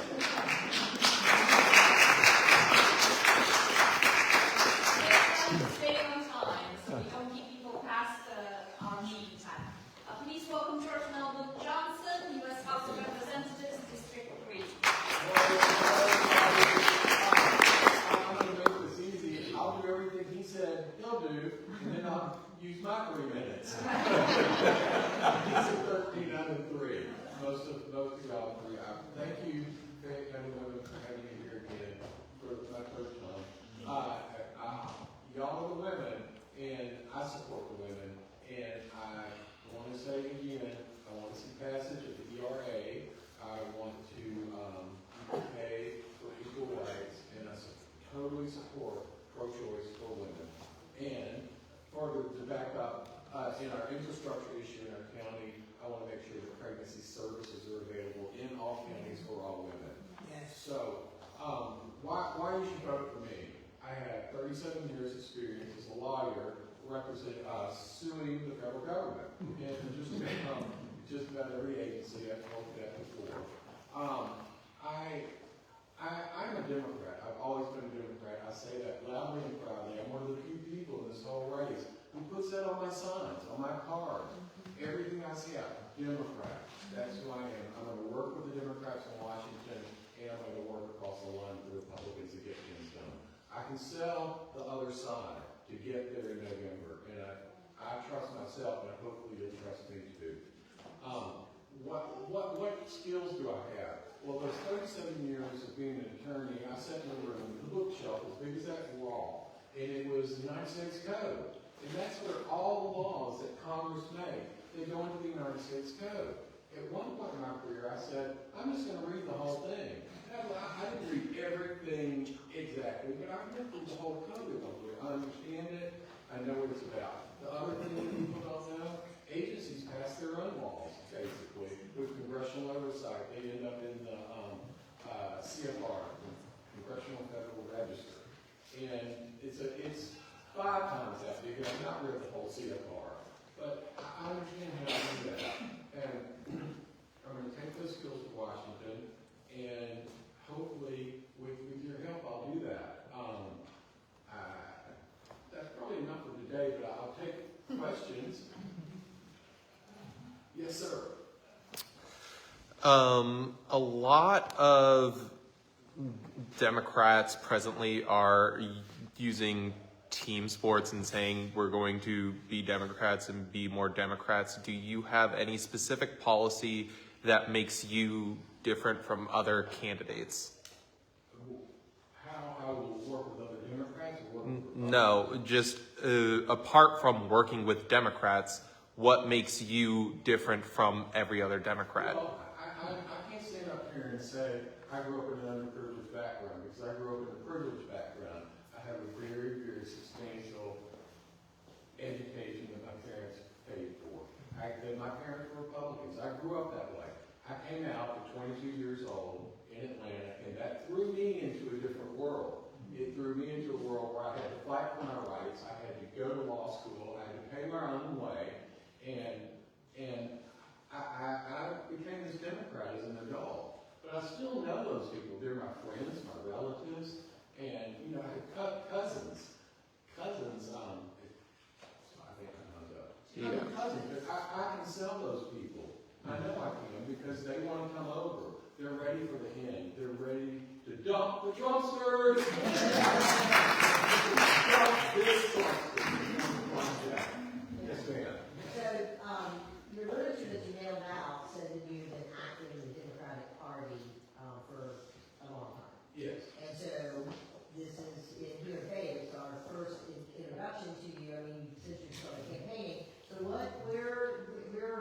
Stay on time, so we don't keep people past our meeting time. Please welcome George Melville Johnson, U.S. House of Representatives, District 3. I'm going to make this easy. I'll do everything he said he'll do, and then I'll use my 3 minutes. District 13, I'm in 3. Most of y'all 3. Thank you, Fayette County women, for having me here again for my third time. Y'all are the women, and I support the women, and I want to say again, I want to see passage of the ERA. I want to pay for equal rights, and I totally support pro-choice for women. And further, to back up, in our infrastructure issue in our county, I want to make sure that pregnancy services are available in all counties for all women. Yes. So, why you should vote for me? I have 37 years experience as a lawyer suing the federal government. And just about every agency I've looked at before. I'm a Democrat. I've always been a Democrat. I say that loudly and proudly. I'm one of the few people in this whole race who puts that on my signs, on my cards. Everything I see out, Democrat. That's who I am. I'm going to work with the Democrats in Washington, and I'm going to work across the line with the Republicans to get things done. I can sell the other side to get there in November, and I trust myself, and hopefully you'll trust me too. What skills do I have? Well, those 37 years of being an attorney, I sat in a room with a bookshelf as big as that wall, and it was the United States Code. And that's where all the laws that Congress made, they go into the United States Code. At one point in my career, I said, I'm just going to read the whole thing. I didn't read everything exactly, but I read through the whole code. I understand it. I know what it's about. The other thing that people don't know, agencies pass their own laws, basically, with congressional oversight. They end up in the CFR, Congressional Federal Register. And it's 5 times that big. I've not read the whole CFR, but I understand how to do that. And I'm going to take those skills to Washington, and hopefully, with your help, I'll do that. That's probably enough for today, but I'll take questions. Yes, sir. A lot of Democrats presently are using team sports and saying we're going to be Democrats and be more Democrats. Do you have any specific policy that makes you different from other candidates? How I will work with other Democrats or work with No, just apart from working with Democrats, what makes you different from every other Democrat? Well, I can't stand up here and say I grew up in an underprivileged background, because I grew up in a privileged background. I have a very, very substantial education that my parents paid for. My parents were Republicans. I grew up that way. I came out at 22 years old in Atlanta, and that threw me threw me into a world where I had to fight for my rights. I had to go to law school. I had to pay my own way, and I became this Democrat as an adult. But I still know those people. They're my friends, my relatives, and you know, I have cousins. I think I know that. I have cousins, but I can sell those people. I know I can because they want to come over. They're ready for the end. They're ready to dump the Trumpsters. Dump this Trumpster. Yes, ma'am. So, your literature that you mailed out said that you've been active in the Democratic Party for a long time. Yes. And so, this is, here in Fayette, it's our first introduction to you. I mean, since you started campaigning. So where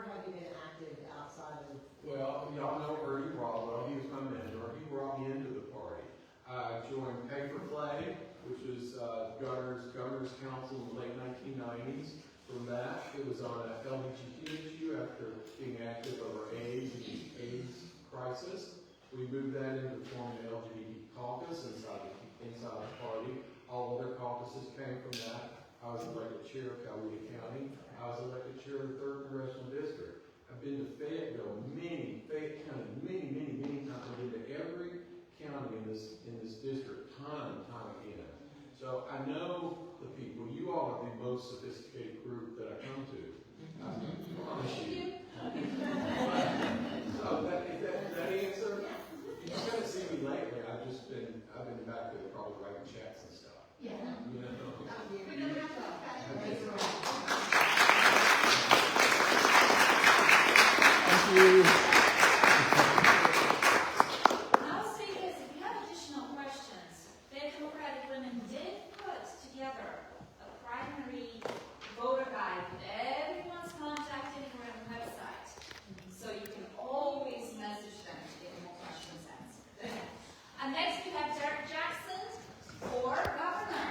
have you been active outside of? Well, y'all know Ernie Bravo. He was my mentor. He brought me into the party. I joined Pay for Play, which was Governor's Council in the late 1990s. From that, it was on a LGBTQ issue after being active over AIDS and the AIDS crisis. We moved that into forming an LGBT caucus inside the party. All other caucuses came from that. I was elected chair of Coweta County. I was elected chair of the 3rd Congressional District. I've been to Fayetteville, Fayette County, many times. I've been to every county in this district, time and time again. So I know the people. You all are the most sophisticated group that I come to. I promise you. So that answer, you just haven't seen me lately. I've been back there probably writing checks and stuff. Yeah. You know? I'll say this, if you have additional questions, the Democratic women did put together a primary voter guide with everyone's contact info on the website. So you can always message them to get more questions answered. And next we have Derek Jackson for governor.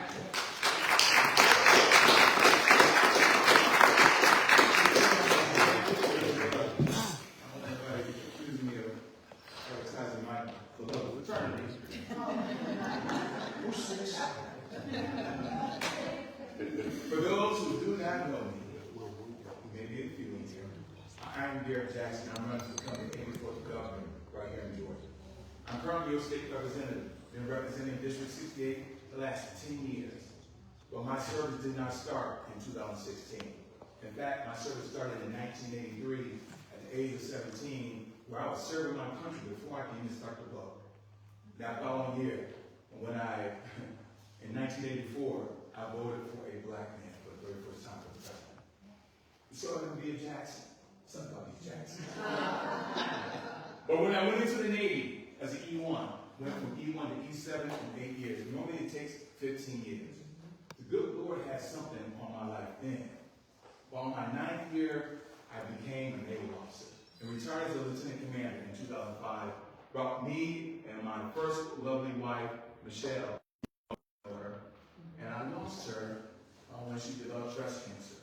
For those who do not know me, maybe a few in here, I'm Derek Jackson. I'm running for the company for the governor right here in Georgia. I'm currently your state representative, been representing District 68 the last 10 years. But my service did not start in 2016. In fact, my service started in 1983 at the age of 17, where I was serving my country before I could even start to vote. That following year, when in 1984, I voted for a black man for the very first time for the president. So I'm going to be a Jackson. Something about these Jacksons. But when I went into the Navy as an E1, went from E1 to E7 in 8 years. Normally it takes 15 years. The good Lord had something on my life then. While my 9th year, I became a Naval officer and retired as a lieutenant commander in 2005. Brought me and my first lovely wife, Michelle, and I lost her when she developed breast cancer.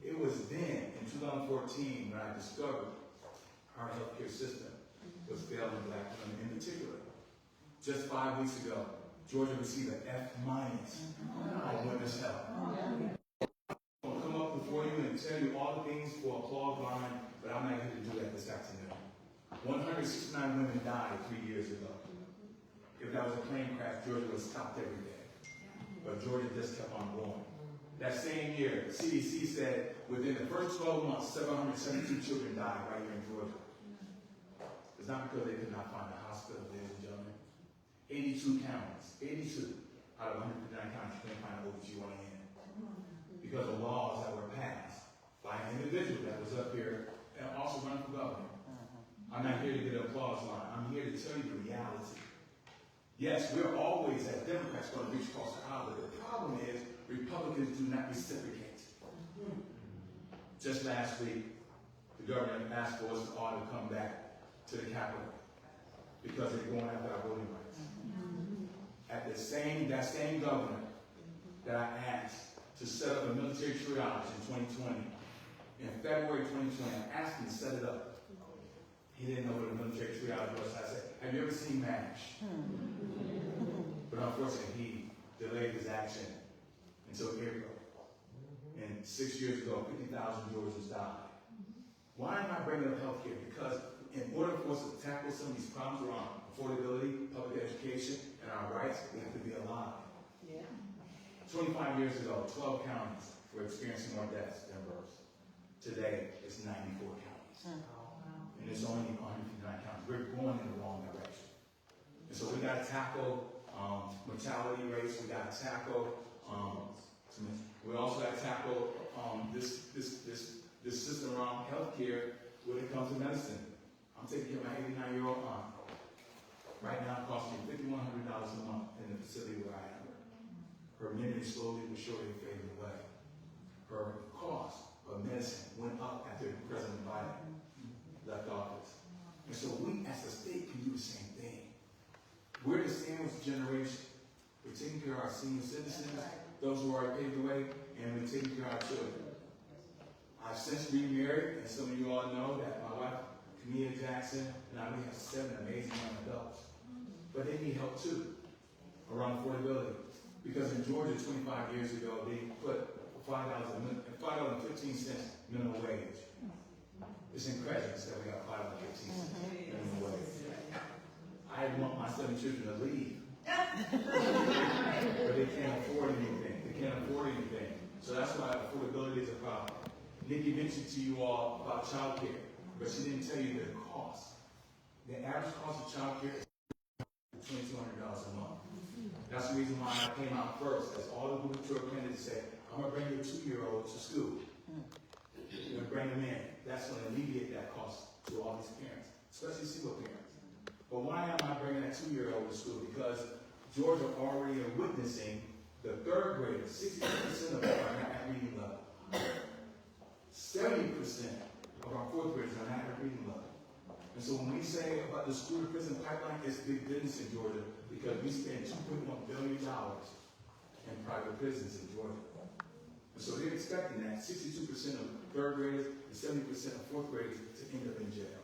It was then, in 2014, when I discovered our healthcare system was failing black women in particular. Just 5 weeks ago, Georgia received an F- on women's health. I'll come up before you and tell you all the things for applause line, but I'm not here to do that this afternoon. 169 women died 3 years ago. If that was a plane crash, Georgia would have stopped every day. But Georgia just kept on going. That same year, CDC said within the first 12 months, 772 children died right here in Georgia. It's not because they could not find a hospital, ladies and gentlemen. 82 counties, 82 out of 159 counties couldn't find an OBGYN because of laws that were passed by an individual that was up here and also running for governor. I'm not here to get an applause line. I'm here to tell you the reality. Yes, we're always, as Democrats, going to reach across the aisle, but the problem is Republicans do not reciprocate. Just last week, the governor asked for us all to come back to the Capitol because they're going after our voting rights. At that same governor that I asked to set up a military triage in 2020, in February 2020, I asked him to set it up. He didn't know what a military triage was. I said, have you ever seen MASH? But unfortunately, he delayed his action until April. And 6 years ago, 50,000 Georgians died. Why am I bringing up healthcare? Because in order for us to tackle some of these problems around affordability, public education, and our rights, we have to be alive. Yeah. 25 years ago, 12 counties were experiencing more deaths than births. Today, it's 94 counties. And it's only 159 counties. We're going in the wrong direction. And so we got to tackle mortality rates. We got to tackle. We also got to tackle this system around healthcare when it comes to medicine. I'm taking care of my 89-year-old aunt. Right now, it costs me $5,100 a month in the facility where I am. Her memory slowly but surely fading away. Her cost of medicine went up after President Biden left office. And so we as a state can do the same thing. We're the sandwich generation. We're taking care of our senior citizens, those who are paved the way, and we're taking care of our children. I've since remarried, and some of you all know that my wife, Camilla Jackson, and I, we have 7 amazing young adults. But they need help too, around affordability. Because in Georgia, 25 years ago, they put $5.15 minimum wage. It's incredulous that we got $5.15 minimum wage. I want my 7 children to leave. But they can't afford anything. They can't afford anything. So that's why affordability is a problem. Nikki mentioned to you all about child care, but she didn't tell you the cost. The average cost of child care is $2,200 a month. That's the reason why I came out first, as all the gubernatorial candidates said, I'm going to bring your 2-year-old to school. You're going to bring them in. That's going to alleviate that cost to all these parents, especially single parents. But why am I bringing that 2-year-old to school? Because Georgia already are witnessing the 3rd graders, 60% of them are not at reading level. 70% of our 4th graders are not at reading level. And so when we say about the school to prison pipeline, it's big business in Georgia because we spend $2.1 billion in private prisons in Georgia. And so they're expecting that 62% of 3rd graders and 70% of 4th graders to end up in jail.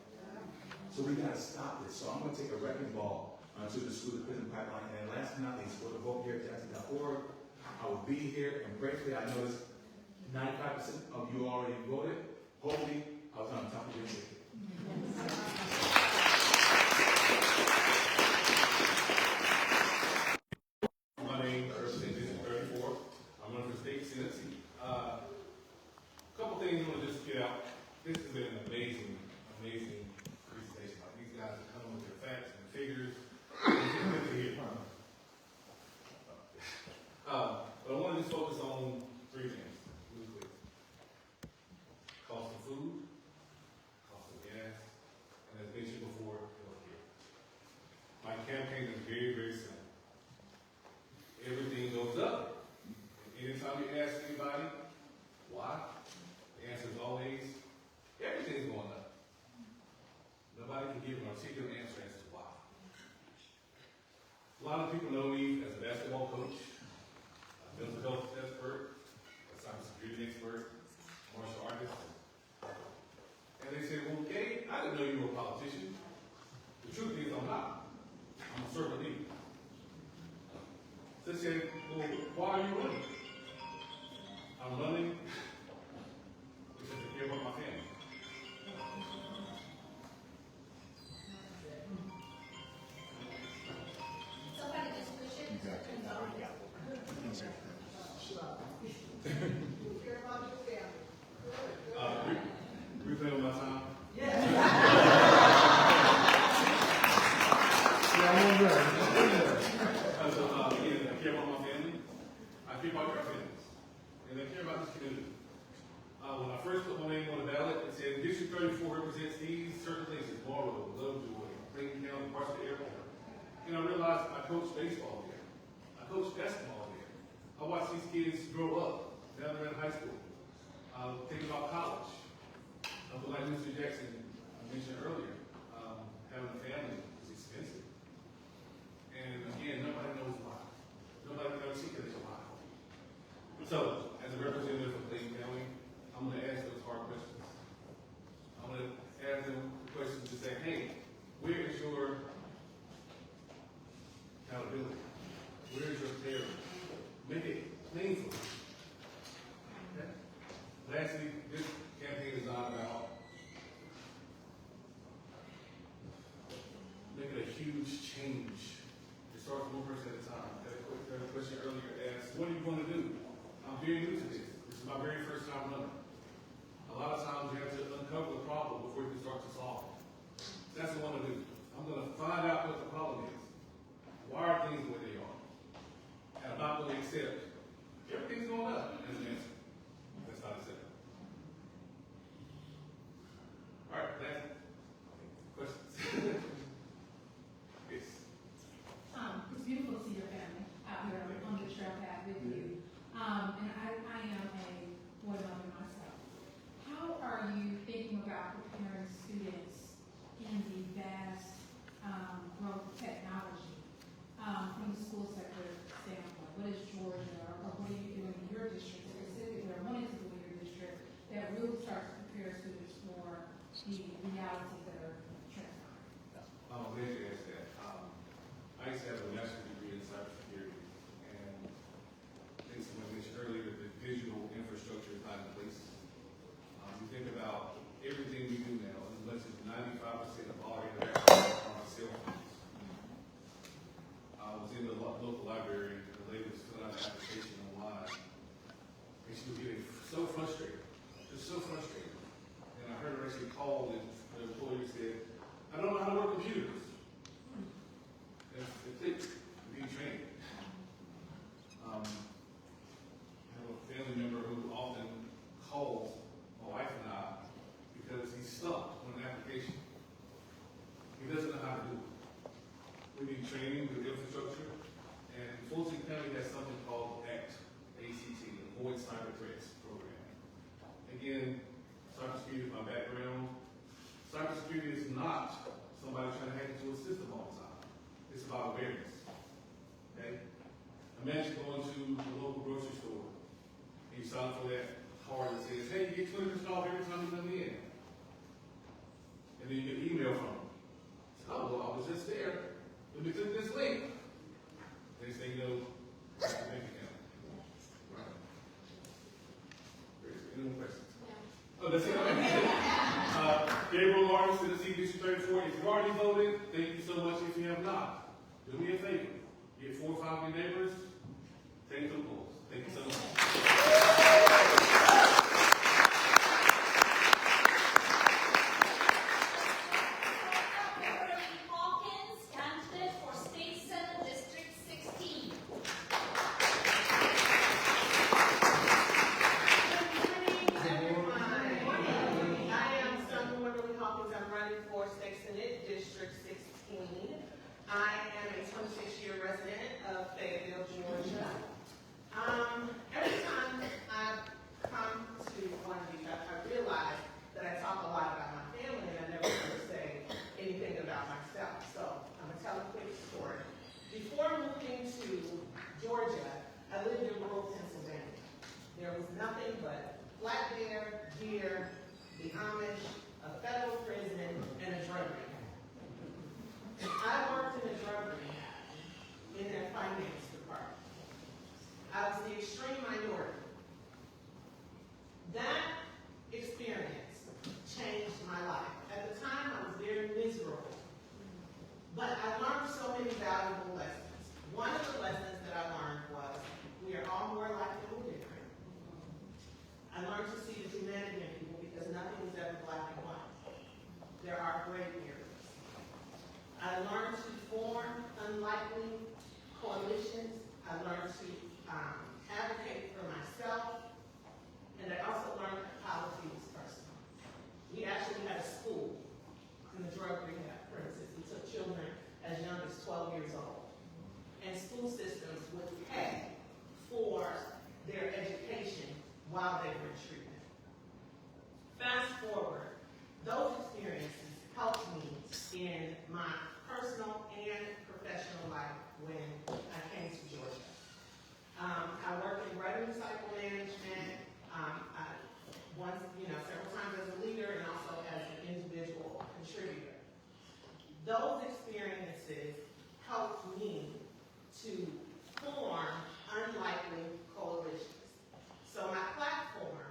So we got to stop this. So I'm going to take a wrecking ball to the school to prison pipeline. And last but not least, go to voteherejackson.org. I will be here, and gratefully I noticed 95% of you already voted. Hopefully, I was on top of your ticket. My name is District 34. I'm running for state senate seat. A couple things I want to just get out. This has been an amazing presentation. Like these guys are coming with their facts and figures. It's good to hear. But I want to just focus on 3 things really quick. Cost of food, cost of gas, and as mentioned before, healthcare. My campaign is very simple. Everything goes up. And anytime you ask anybody why, the answer is always, everything's going up. Nobody can give an articulate answer as to why. A lot of people know me as a basketball coach, a mental health expert, a cybersecurity expert, martial artist. And they say, well, Gabe, I didn't know you were a politician. The truth is, I'm not. I'm a servant leader. So they said, well, why are you running? I'm running because I care about my family. Somebody just push it. Care about your family. Replay on my time. So, again, I care about my family. I care about your families. And I care about this community. When I first put my name on the ballot, it said District 34 represents these certain places: Marlboro, Lovejoy, Clayton County, parts of the airport. And I realized I coach baseball there. I coach basketball there. I watch these kids grow up. Now they're in high school. Think about college. But like Mr. Jackson mentioned earlier, having a family is expensive. And again, nobody knows why. Nobody can articulate why. So, as a representative of Clayton County, I'm going to ask those hard questions. I'm going to ask them questions to say, hey, where is your accountability? Where is your clarity? Nancy, this campaign is not about making a huge change. It starts one person at a time. There was a question earlier asked, what are you going to do? I'm very new to this. This is my very first time running. A lot of times you have to uncover the problem before you can start to solve it. That's what I'm going to do. I'm going to find out what the problem is. Why are things the way they are? And I'm not going to accept everything's going up as an answer. That's not acceptable. All right, last questions. Yes. It's beautiful to see your family out here on the trail path with you. And I am a boy mother myself. How are you thinking about preparing students in the vast growth of technology from the school sector standpoint? What is Georgia, or what are you doing in your district specifically, or wanting to do in your district that really starts to prepare students for the realities that are transpiring? I'm glad you asked that. I used to have a master's degree in cybersecurity, and I think someone mentioned earlier that the digital infrastructure is not in place. You think about everything we do now, as much as 95% of all interactions are on cell phones. I was in the local library, and the lady was filling out an application online, and she was getting so frustrated, just so frustrated. And I heard her actually call, and the employee said, I don't know how to work computers. And it clicked to be trained. I have a family member who often calls my wife and I because he's stuck on an application. He doesn't know how to do it. We need training with infrastructure, and Fulton County has something called ACT, ACT, Avoid Cyber Threats Program. Again, cybersecurity is my background. Cybersecurity is not somebody trying to hack into a system all the time. It's about awareness. Okay? Imagine going to the local grocery store and you sign up for that card that says, hey, you get 20% off every time you come in. And then you get an email from them. Oh, well, I was just there. Let me click this link. Next thing you know, that's your bank account. Right. Any more questions? Oh, that's it. Gabriel Lawrence, Tennessee District 34. If you've already voted, thank you so much. If you have not, do me a favor. Get 4 or 5 of your neighbors. Take them polls. Thank you so much. Hawkins, candidate for State Senate District 16. I'm running for State Senate District 16. I am a 26-year resident of Fayette, Georgia. Every time I come to one of these, I realize that I talk a lot about my family and I never ever say anything about myself. So I'm going to tell a quick story. Before moving to Georgia, I lived in rural Pennsylvania. There was nothing but black bear, deer, the Amish, a federal prison, and a druggery. I worked in a druggery in their finance department. I was the extreme minority. That experience changed my life. At the time, I was very miserable. But I learned so many valuable lessons. One of the lessons that I learned was we are all more alike than we're different. I learned to see the humanity in people because nothing is ever black and white. There are gray areas. I learned to form unlikely coalitions. I learned to advocate for myself. And I also learned that policy was personal. We actually had a school in the drug rehab premises. We took children as young as 12 years old. And school systems would pay for their education while they were in treatment. Fast forward, those experiences helped me in my personal and professional life when I came to Georgia. I worked in revenue cycle management, several times as a leader and also as an individual contributor. Those experiences helped me to form unlikely coalitions. So my platform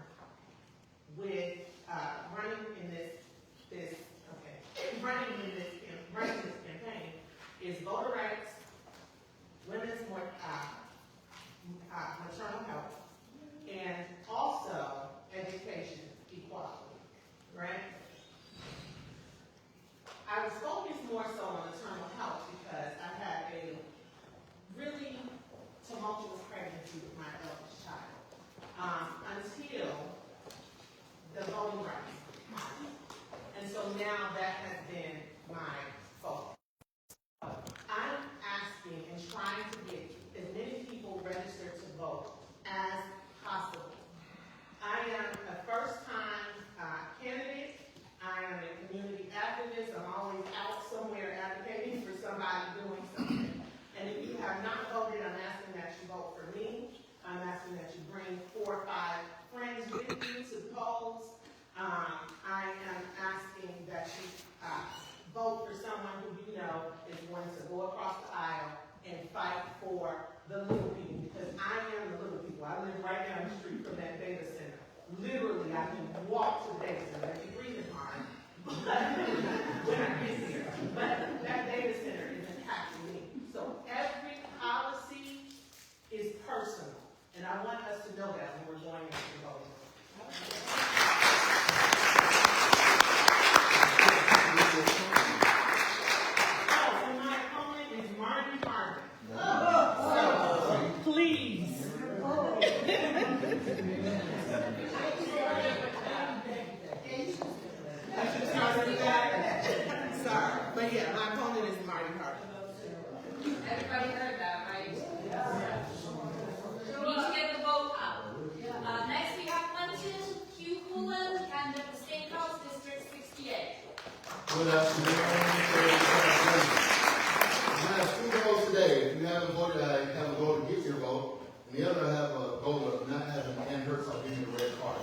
I am asking that you vote for someone who you know is going to go across the aisle and fight for the little people, because I am the little people. I live right down the street from that data center. Literally, I can walk to the data center. If you're breathing hard, when I get here. But that data center is impacting me. So every policy is personal, and I want us to know that when we're going into the voting. Oh, and my opponent is Marty Harvey. So, please. I should start with that. Sorry, but yeah, my opponent is Marty Harvey. Everybody heard that, right? We need to get the vote out. Next we have Clinton Q. Coolan, candidate for State House District 68. Good afternoon. You have two votes today. If you haven't voted, I have a vote to get your vote. And the other I have a vote of not having Ann Herzog give me the red card.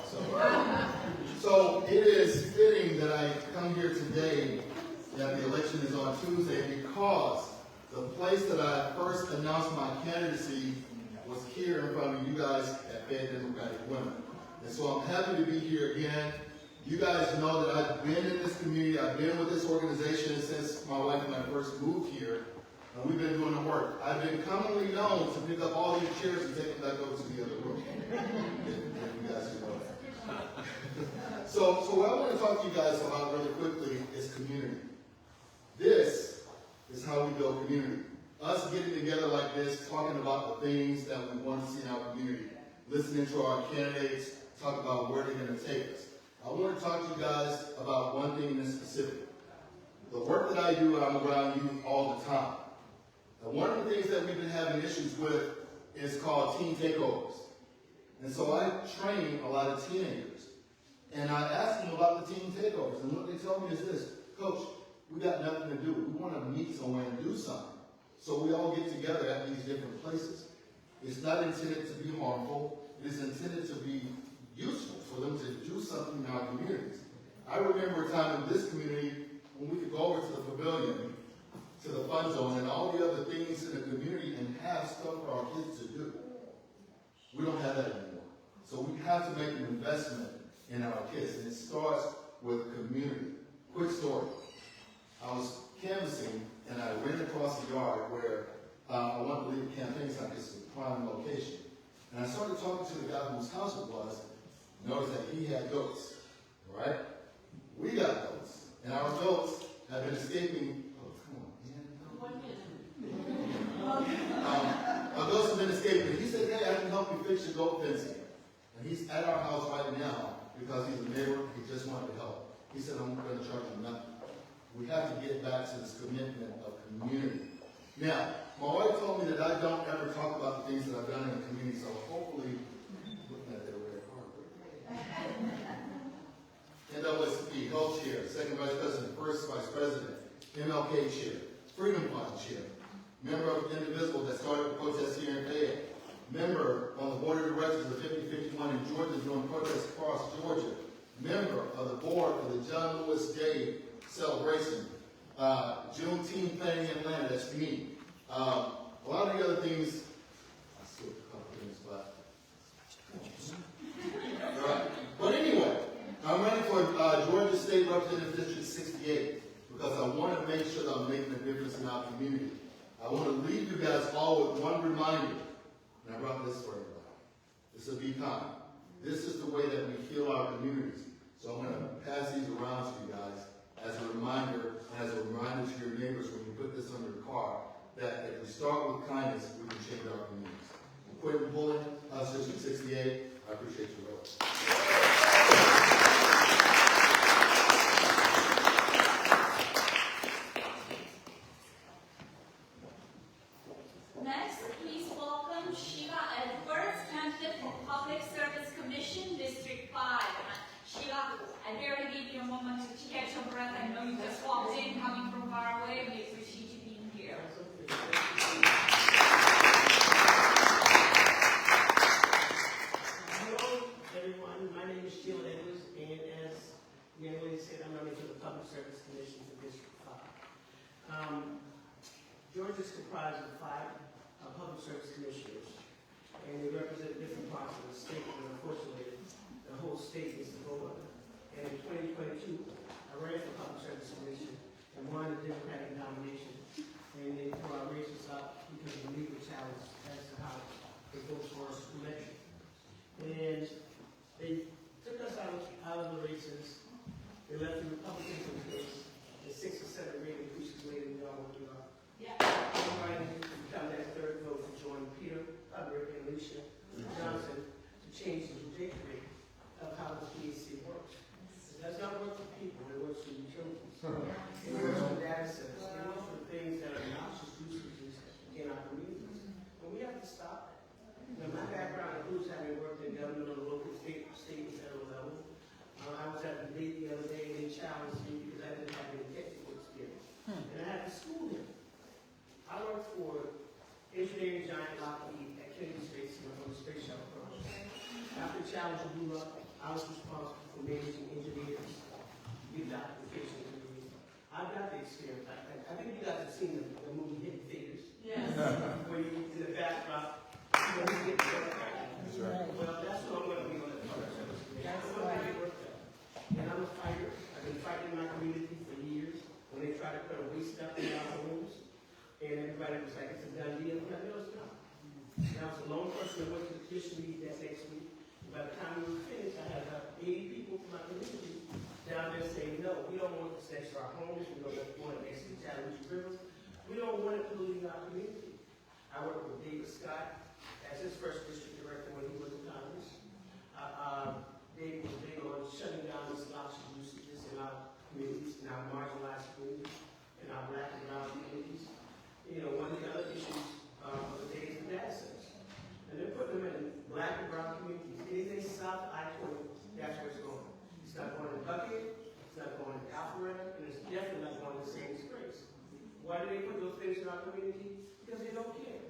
So it is fitting that I come here today that the election is on Tuesday, because the place that I first announced my candidacy was here in front of you guys at Fayette Democratic Women. And so I'm happy to be here again. You guys know that I've been in this community, I've been with this organization since my wife and I first moved here, and we've been doing the work. I've been commonly known to pick up all these chairs and take them back over to the other room. If you guys can know that. So what I want to talk to you guys about really quickly is community. This is how we build community. Us getting together like this, talking about the things that we want to see in our community, listening to our candidates, talk about where they're going to take us. I want to talk to you guys about one thing in specific. The work that I do, I'm around youth all the time. And one of the things that we've been having issues with is called teen takeovers. And so I train a lot of teenagers. And I ask them about the teen takeovers. And what they tell me is this: Coach, we got nothing to do. We want to meet somewhere and do something. So we all get together at these different places. It's not intended to be harmful. It is intended to be useful for them to do something in our communities. I remember a time in this community when we could go over to the pavilion, to the fun zone, and all the other things in the community and have stuff for our kids to do. We don't have that anymore. So we have to make an investment in our kids, and it starts with community. Quick story. I was canvassing, and I ran across a yard where I wanted to leave a campaign sign. It's a prime location. And I started talking to the guy whose house it was. Noticed that he had goats, right? We got goats, and our goats have been escaping. Oh, come on, man. Our goats have been escaping. He said, "Hey, I can help you fix your goat fencing." And he's at our house right now because he's a neighbor. He just wanted to help. He said, "I'm going to charge you nothing." We have to get back to this commitment of community. Now, my wife told me that I don't ever talk about the things that I've done in the community, so hopefully, looking at that red card. NAACP, Health Chair, Second Vice President, First Vice President, MLK Chair, Freedom Fund Chair, member of Indivisible that started the protest here in Fayette, member on the board of directors of 5051 in Georgia doing protests across Georgia, member of the board for the John Lewis Day celebration, Juneteenth planning in Atlanta, that's me. A lot of the other things, I skipped a couple things, but right. But anyway, I'm running for Georgia State Representative District 68 because I want to make sure that I'm making a difference in our community. I want to leave you guys all with one reminder, and I brought this for everybody. This will be kind. This is the way that we heal our communities. So I'm going to pass these around to you guys as a reminder, and as a reminder to your neighbors when you put this on your car, that if we start with kindness, we can change our communities. Quentin Pullen, House District 68, I appreciate your vote. Next, please welcome Sheila Edwards, candidate for Public Service Commission, District 5. Sheila, I barely gave you a moment to catch your breath. I know you just walked in, coming from far away. We appreciate you being here. Hello, everyone. My name is Sheila Edwards, and as Georgia is comprised of 5 public service commissioners, and they represent different parts of the state, and unfortunately, the whole state is to vote on it. And in 2022, I ran for public service commission and won the Democratic nomination, and they threw our races up because of the legal challenge as to how the votes for us election. And they took us out of the races. They left the Republicans in place. And 6 or 7 rate increases later, we all went through our. Yeah. Everybody become that third vote to join Peter, Rick, and Alicia Johnson to change the trajectory of how the PAC works. It does not work for people, it works for utilities. It works for data centers. It works for things that are noxious usages in our communities. And we have to stop that. Now, my background includes having worked in government on the local, state, and federal level. I was at the debate the other day, and they challenged me because I didn't have any technical experience. And I had to school them. I worked for engineering giant Lockheed at Kennedy Space Center on the space shuttle project. After the challenge blew up, I was responsible for managing engineers, give documentation to me. I've got the experience. I think you guys have seen the movie Hidden Figures. Yes. Where you, in the backdrop, you know, you get the work done. That's right. Well, that's what I'm going to be on the public service committee. That's what I get work done. And I'm a fighter. I've been fighting in my community for years. When they try to put a waste up in our homes, and everybody was like, it's a done deal. I'm like, no, it's not. And I was a lone person that went to the commission meeting that next week. By the time we were finished, I had about 80 people from my community down there saying, no, we don't want this next to our homes. We don't want it next to the Chattahoochee River. We don't want it polluting our community. I worked with David Scott as his first district director when he was in Congress. David was big on shutting down these noxious usages in our communities, in our marginalized communities, in our black and brown communities. You know, one of the other issues of the day is the data centers. And they're putting them in black and brown communities. Anything south of I-20, that's where it's going. It's not going to Bucket, it's not going to Alpharetta, and it's definitely not going to Sandy Springs. Why do they put those things in our community? Because they don't care.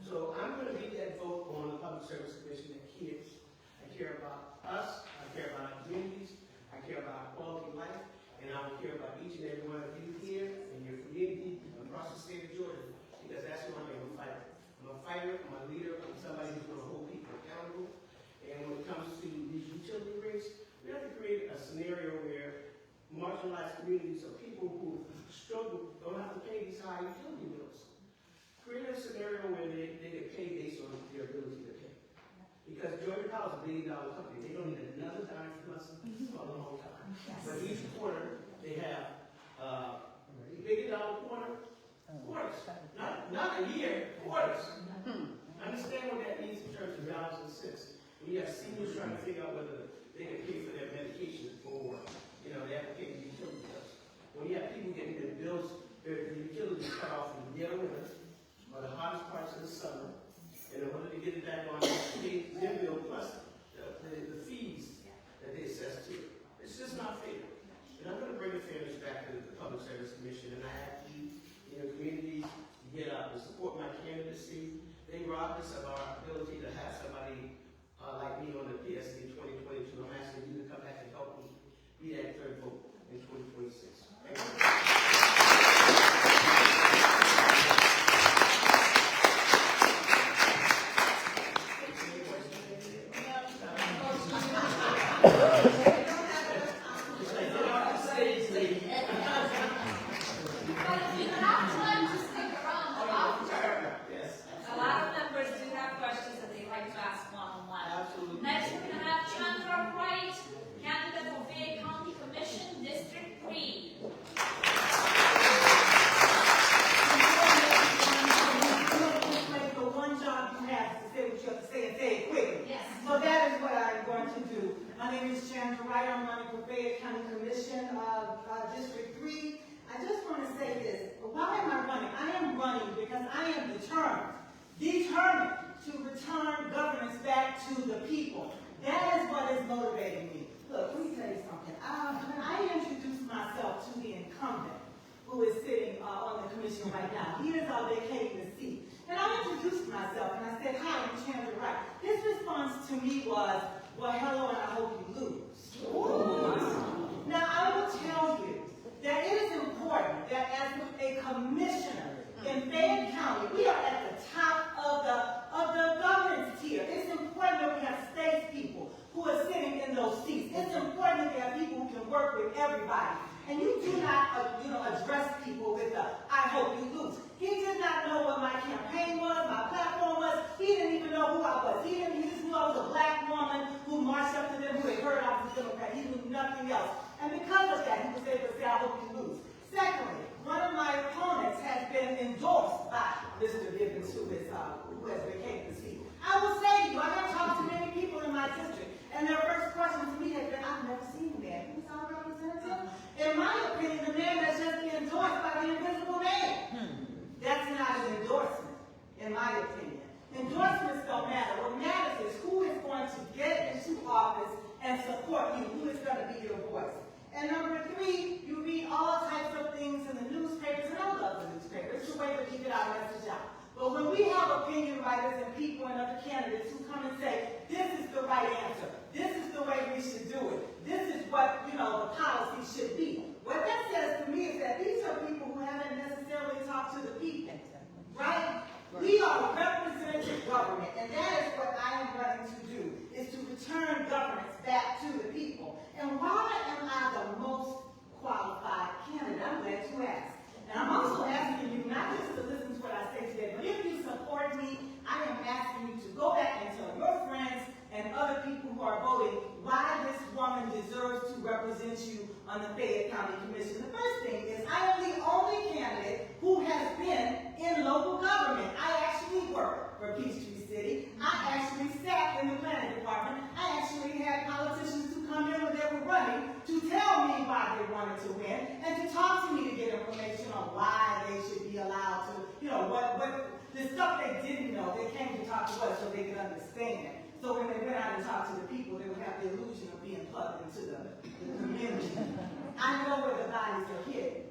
So I'm going to be that vote on the Public Service Commission that cares. I care about us, I care about our communities, I care about our quality of life, and I will care about each and every one of you here in your community across the state of Georgia, because that's who I'm a fighter. I'm a fighter, I'm a leader, I'm somebody who's going to hold people accountable. And when it comes to these utility rates, we have to create a scenario where marginalized communities or people who struggle don't have to pay these high utility bills. Create a scenario where they get paid based on their ability to pay. Because Georgia Power is a $1 billion company. They don't need another dime from us for a long time. But each quarter, they have $1 billion quarters. Not a year, quarters. Understand what that means in terms of dollars and cents. When you have seniors trying to figure out whether they can pay for their medications or, you know, they have to pay the utility bills. When you have people getting their bills, their utilities cut off in the dead of winter or the hottest parts of the summer, and in order to get it back on, they pay their bill plus the fees that they assess to it. It's just not fair. And I'm going to bring the fairness back to the Public Service Commission, and I have you, communities to get up and support my candidacy. They robbed us of our ability to have somebody like me on the PSC in 2022. I'm asking you to come back and help me be that third vote in 2026. Thank you. Next, we're going to have Chandra Wright, candidate for Fayette County Commission, District 3. The one job you have to say what you have to say and say it quickly. Yes. So that is what I'm going to do. My name is Chandra Wright. I'm running for Fayette County Commission, District 3. I just want to say this. Why am I running? I am running because I am determined to return governance back to the people. That is what is motivating me. Look, let me tell you something. When I introduced myself to the incumbent who is sitting on the commission right now, he is vacating the seat. And I introduced myself and I said, hi, I'm Chandra Wright. His response to me was, well, hello, and I hope you lose. Ooh. Now, I will tell you that it is important that as a commissioner in Fayette everybody. And you do not, address people with the, I hope you lose. He did not know what my campaign was, my platform was. He didn't even know who I was. He just knew I was a black woman who marched up to them, who had heard I was a Democrat. He knew nothing else. And because of that, he was able to say, I hope you lose. Secondly, one of my opponents has been endorsed by Mr. Gibbons, who has vacated the seat. I will say to you, I have talked to many people in my district, and their first question to me has been, I've never seen a man who's our representative. In my opinion, the man that's just been endorsed by the invisible man. That's not an endorsement, in my opinion. Endorsements don't matter. What matters is who is going to get into office and support you, who is going to be your voice. And number three, you read all types of things in the newspapers, and I love the newspapers. It's a way that we get our message out. But when we have opinion writers and people and other candidates who come and say, this is the right answer, this is the way we should do it, this is what, the policy should be. What that says to me is that these are people who haven't necessarily talked to the people, right? We are a representative government, and that is what I am running to do, is to return governance back to the people. And why am I the most qualified candidate? I'm glad you asked. And I'm also asking you not just to listen to what I say today, but if you support me, I am asking you to go back and tell your friends and other people who are voting why this woman deserves to represent you on the Fayette County Commission. The first thing is I am the only candidate who has been in local government. I actually worked for Peachtree City. I actually sat in the planning department. I actually had politicians who come in when they were running to tell me why they wanted to win and to talk to me to get information on why they should be allowed to, what the stuff they didn't know, they came to talk to us so they could understand. So when they went out and talked to the people, they would have the illusion of being plugged into the community. I know where the bodies are hidden.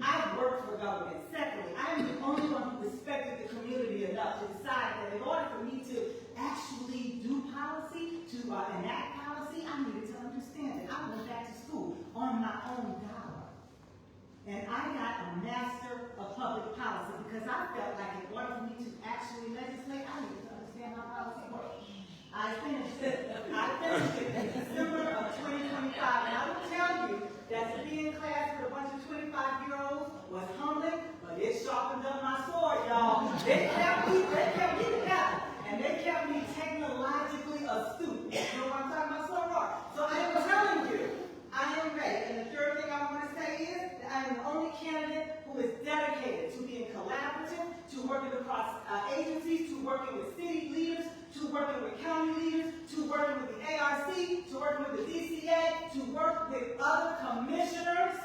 I've worked for government. Secondly, I am the only one who respected the community enough to decide that in order for me to actually do policy, to enact policy, I needed to understand it. I went back to school on my own dollar. And I got a master of public policy because I felt like in order for me to actually legislate, I needed to understand how policy works. I finished it in December of 2025, and I will tell you that to be in class with a bunch of 25-year-olds was humbling, but it sharpened up my sword, y'all. They kept me together, and they kept me technologically astute. You know what I'm talking about, so far? So I am telling you, I am ready. And the third thing I want to say is that I am the only candidate who is dedicated to being collaborative, to working across agencies, to working with city leaders, to working with county leaders, to working with the ARC, to working with the DCA, to work with other commissioners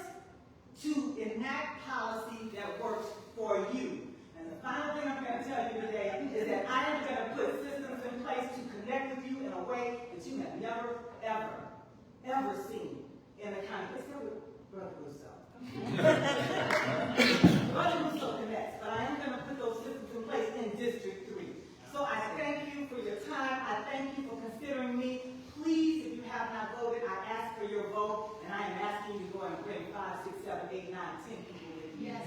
to enact policy that works for you. And the final thing I'm going to tell you today is that I am going to put systems in place to connect with you in a way that you have never, ever seen in a county. Except with Brother Rousseau. Brother Rousseau connects, but I am going to put those systems in place in District 3. So I thank you for your time. I thank you for considering me. Please, if you have not voted, I ask for your vote, and I am asking you to go and bring 5, 6, 7, 8, 9, 10 people with you. Yes.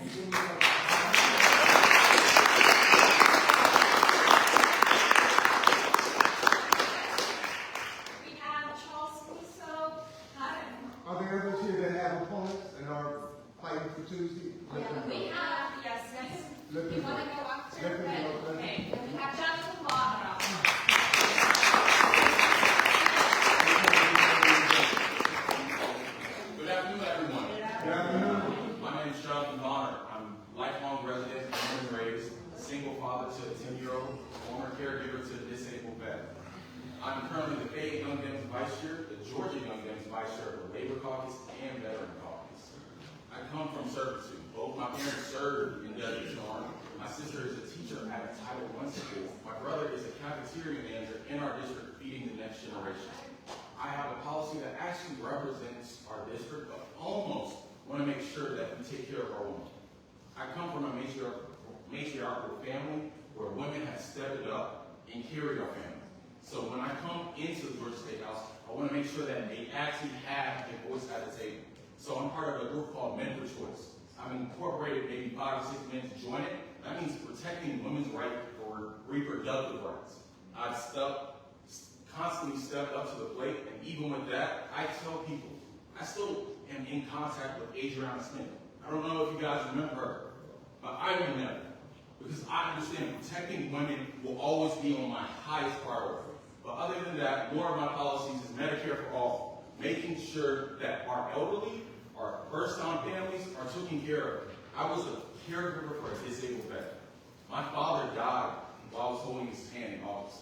We have Charles Russo. Are there others here that have opponents and are fighting for Tuesday? We have, yes. Let You them want to go. go after? Let them go. Okay. We have Jonathan Wagner. Good afternoon, everyone. Good afternoon. My name is Jonathan Bonner. I'm a lifelong resident, born and raised, single father to a 10-year-old, former caregiver to a disabled vet. I'm currently the Fayette Young Dems Vice Chair, the Georgia Young Dems Vice Chair of the Labor Caucus and Veteran Caucus. I come from servitude. Both my parents served in Desert Storm. My sister is a teacher at a Title I school. My brother is a cafeteria manager in our district feeding the next generation. I have a policy that actually represents our district, but almost want to make sure that we take care of our women. I come from a matriarchal family where women have stepped up and carried our family. So when I come into the Georgia State House, I want to make sure that they actually have a voice at the table. So I'm part of a group called Men for Choice. I've incorporated maybe 5 or 6 men to join it. That means protecting women's right for reproductive rights. I've constantly stepped up to the plate, and even with that, I tell people, I still am in contact with Adriana Smith. I don't know if you guys remember her, but I remember. Because I understand protecting women will always be on my highest priority. But other than that, one of my policies is Medicare for all, making sure that our elderly, our first-time families are taken care of. I was a caregiver for a disabled veteran. My father died while I was holding his hand in August.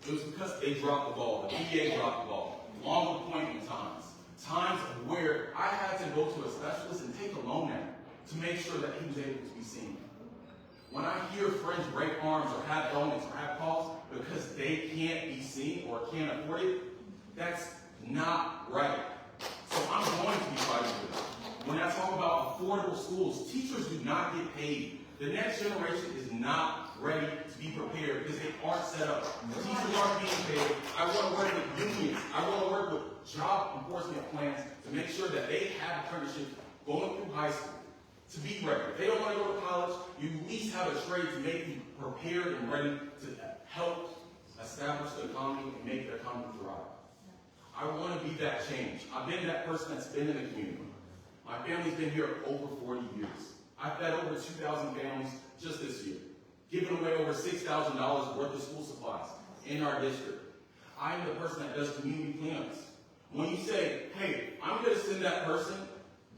It was because they dropped the ball, the VA dropped the ball. Long appointment times where I had to go to a specialist and take a loan out to make sure that he was able to be seen. When I hear friends break arms or have ailments or have calls because they can't be seen or can't afford it, that's not right. So I'm going to be fighting for this. When I talk about affordable schools, teachers do not get paid. The next generation is not ready to be prepared because they aren't set up. The teachers aren't being paid. I want to work with unions. I want to work with job enforcement plans to make sure that they have apprenticeships going through high school to be ready. If they don't want to go to college, you at least have a trade to make you prepared and ready to help establish the economy and make the economy thrive. I want to be that change. I've been that person that's been in the community. My family's been here over 40 years. I fed over 2,000 families just this year, giving away over $6,000 worth of school supplies in our district. I'm the person that does community cleanups. When you say, hey, I'm going to send that person,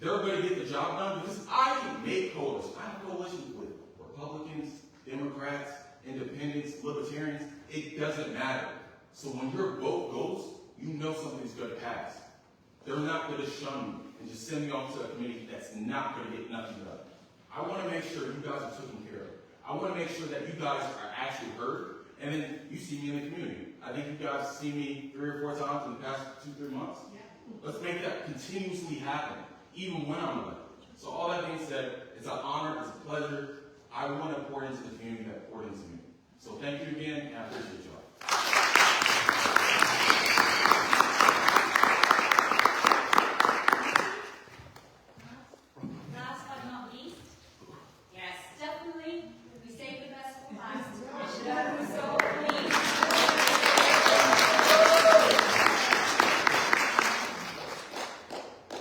they're going to get the job done because I can make coalitions. I have coalitions with Republicans, Democrats, Independents, Libertarians. It doesn't matter. So when your vote goes, you know something's going to pass. They're not going to shun me and just send me off to a committee that's not going to get nothing done. I want to make sure you guys are taken care of. I want to make sure that you guys are actually heard, and then you see me in the community. I think you guys see me 3 or 4 times in the past 2-3 months. Let's make that continuously happen, even when I'm elected. So all that being said, it's an honor, it's a pleasure. I want to pour into the community that poured into me. So thank you again, and I appreciate y'all. Last but not least, yes, definitely, we saved the best for last. So please.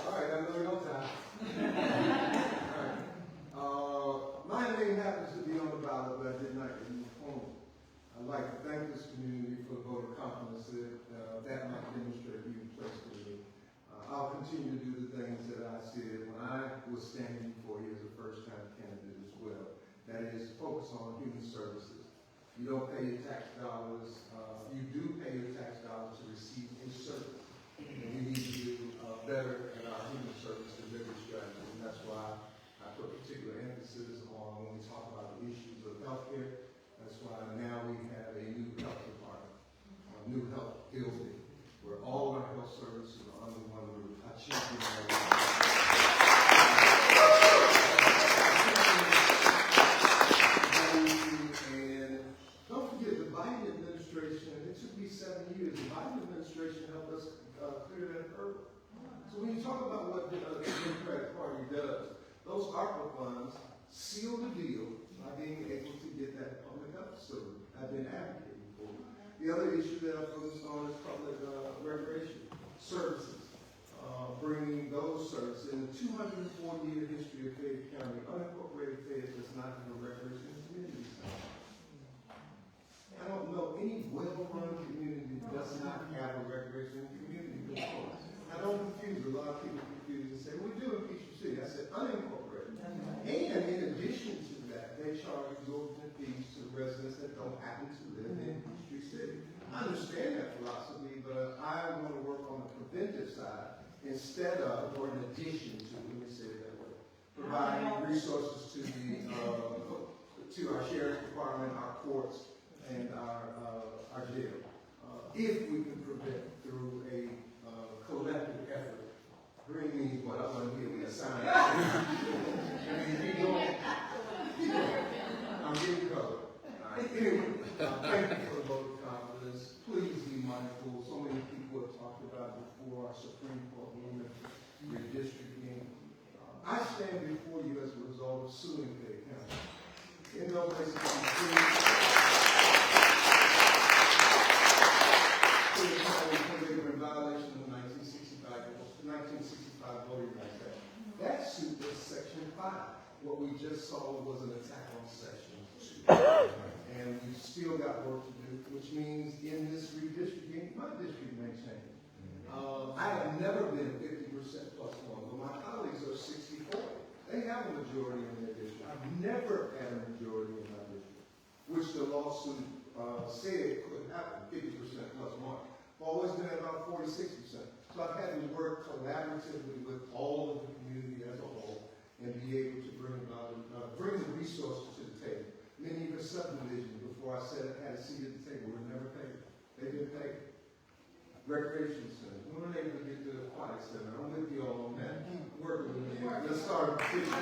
All right, I know you don't time. All right. My name happens to be on the ballot, but I did not get the phone. I'd like to thank this community for the vote of confidence that might demonstrate you placed in me. I'll continue to do the things that I said when I was standing before you as a first-time candidate as well. That is, focus on human services. You don't pay your tax dollars. You do pay your tax dollars to receive a service. And we need to do better in our human service delivery strategy. And that's why I put particular emphasis on when we talk about the issues of healthcare. That's why now we have a new health department, a new health building, where all of our health services are under one roof. I champion that. And don't forget, the Biden administration, it took me 7 years, the Biden administration helped us clear that hurdle. So when you talk about what the Democratic Party does, those ARPA funds seal the deal by being able to get that public health facility I've been advocating for. The other issue that I focused on is public recreation services, bringing those services. In the 240-year history of Fayette County, unincorporated Fayette does not have a recreation community center. I don't know any well-run community that does not have a recreation community before. I don't confuse, a lot of people confuse and say, we do in Peachtree City. I said unincorporated. And in addition to that, they charge exorbitant fees to the residents that don't happen to live in Peachtree City. I understand that philosophy, but I want to work on the preventive side instead of, or in addition to, let me say it that way, providing resources to the to our sheriff's department, our courts, and our jail. If we can prevent through a collective effort. Green means what? I wasn't here when I signed it. I mean, you don't. I'm getting covered. Anyway, thank you for the vote of confidence. Please be mindful. So many people have talked about before our Supreme Court ruling, redistricting. I stand before you as a result of suing Fayette County. In no place to be sued. Fayette County was in violation of the 1965 5. What we just saw was an attack on Section 2. And we've still got work to do, which means in this redistricting, my district may change. I have never been 50% plus one, but my colleagues are 60-40. They have a majority in their district. I've never had a majority in my district, which the lawsuit said could happen, 50% plus one. I've always been at about 40-60%. So I've had to work collaboratively with all of the community as a whole and be able to bring the resources to the table. Many of the subdivisions, before I said it, had a seat at the table, were never paid. They didn't pay. Recreation center, we weren't able to get to the aquatic center. I'm with you all on that. Keep working with me. Let's start a petition.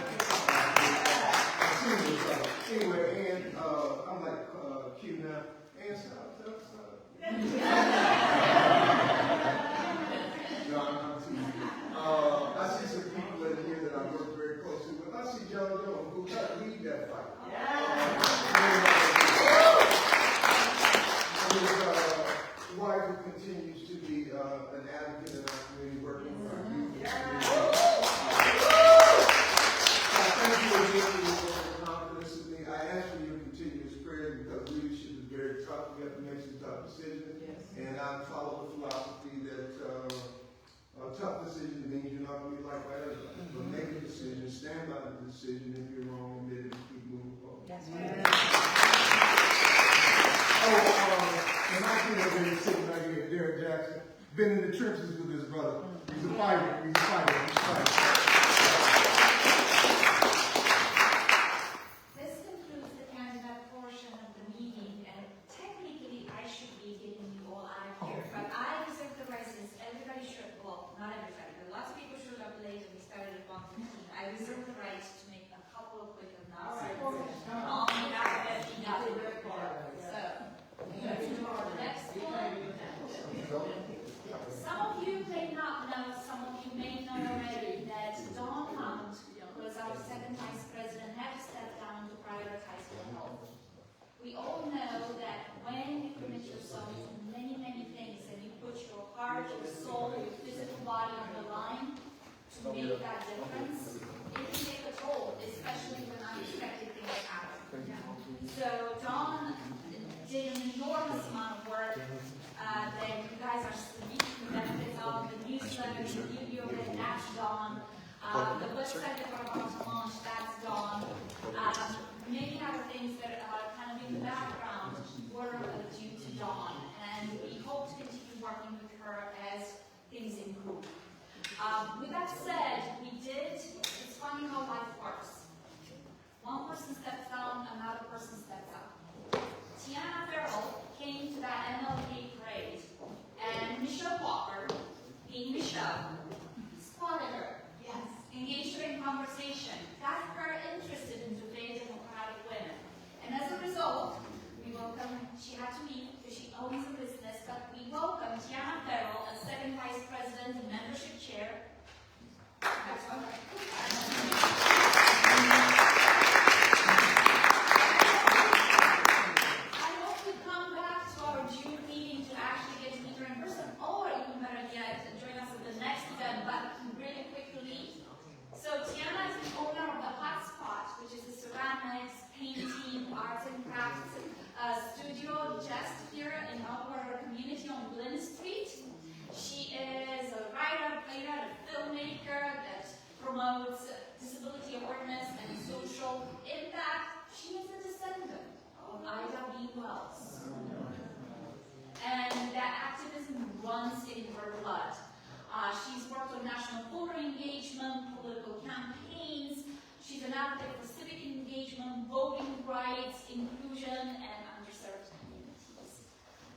Anyway, and I'm like Q now. And stop. No, I'm teasing. I see some people in here that I work very closely with. I see John Jones, who got to lead that fight. His wife, who continues to be an advocate in our community, working with our youth. I thank you again for your confidence in me. I ask for your continuous prayer because leadership is very tough. We have to make some tough decisions. And I follow the philosophy that a tough decision means you're not going to be liked by everybody. But make a decision, stand by the decision. If you're wrong, admit it, and keep moving forward. And I think they're sitting right here, Derek Jackson, been in the trenches with his brother. He's a fighter. He's a fighter. He's a fighter. This concludes the candidate portion of the meeting, and technically I should be getting you all out of here, but I reserve the right, since everybody should, well, not everybody, but lots of people showed up late and we started at 1:15. I reserve the right to make a couple of quick announcements on behalf of FDW. So, the next one. Some of you may not know, some of you may know already that Dawn Hunt, who is our second vice president, had to step down to prioritize her health. We all know that when you commit yourself to many, many things and you put your heart, your soul, your physical body on the line to make that difference, it can take a toll, especially when unexpected things happen. So Dawn did an enormous amount of work that you guys are reaping the benefits of. The newsletter, the video, that's Dawn. The website that we're about to launch, that's Dawn. Many other things that are kind of in the background were due to Dawn, and we hope to continue working with her as things improve. With that said, it's funny how life works. One person steps down, another person steps up. Tiana Farrell came to that MLK parade, and Michelle Walker, being Michelle, spotted her. Yes. Engaged her in conversation, got her interested in Fayette democratic women. And as a result, we welcome, she had to leave because she owns a business, but we welcome Tiana Farrell as second vice president and membership chair. Studio just here in our community on Glen Street. She is a writer, playwright, a filmmaker that promotes disability awareness and social impact. She is a descendant of Ida B. Wells. And that activism runs in her blood. She's worked on national voter engagement, political campaigns. She's an advocate for civic engagement, voting rights, inclusion, and underserved communities.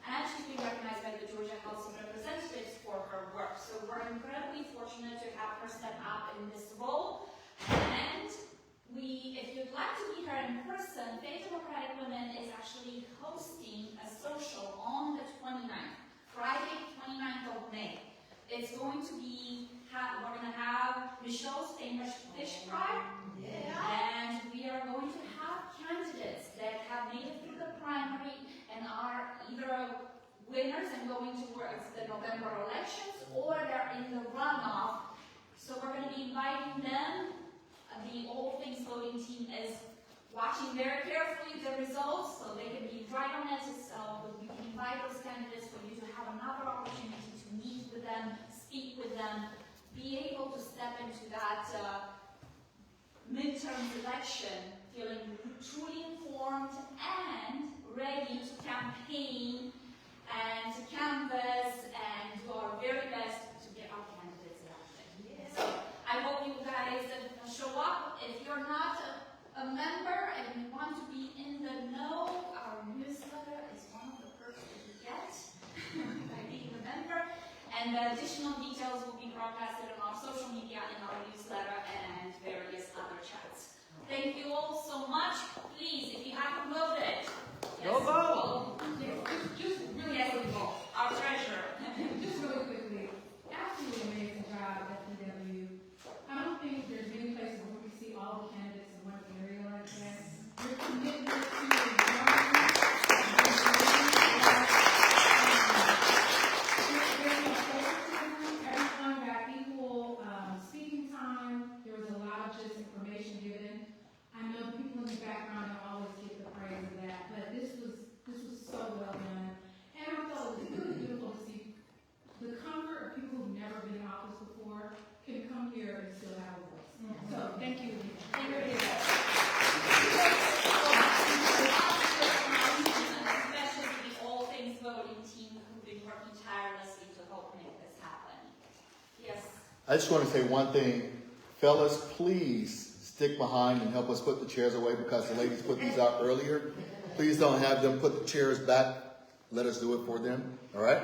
And she's been recognized by the Georgia House of Representatives for her work. So we're incredibly fortunate to have her step up in this role. And if you'd like to meet her in person, Fayette Democratic Women is actually hosting a social on the 29th, Friday, 29th of May. It's going to be, we're going to have Michelle's famous fish fry. And we are going to have candidates that have made it through the primary and are either winners and going towards the November elections, or they're in the runoff. So we're going to be inviting them The All Things voting team is watching very carefully the results so they can be right on it. So we can invite those candidates for you to have another opportunity to meet with them, speak with them, be able to step into that midterm election feeling truly informed and ready to campaign and to canvass and do our very best to get our candidates elected. So I hope you guys show up. If you're not a member and you want to be in the know, our newsletter is one of the perks that you get by being a member. And the additional details will be broadcasted on our social media, in our newsletter, and various other chats. Thank you all so much. Please, if you haven't voted, Go vote. Just really yes, quickly, our treasurer. just really quickly, absolutely amazing job at PW. I don't think there's many places where we see all the candidates in one area like that. Your commitment to every time got equal speaking time. There was a lot of just information given. I know people in the background don't always get the praise of that, but this was so well done. And I thought it was really beautiful to see the comfort of people who've never been in office before can come here and still have a voice. So thank you. Thank you. Especially the All Things voting team who've been working tirelessly to help make this happen. Yes. I just want to say one thing. Fellas, please stick behind and help us put the chairs away because the ladies put these out earlier. Please don't have them put the chairs back. Let us do it for them. All right?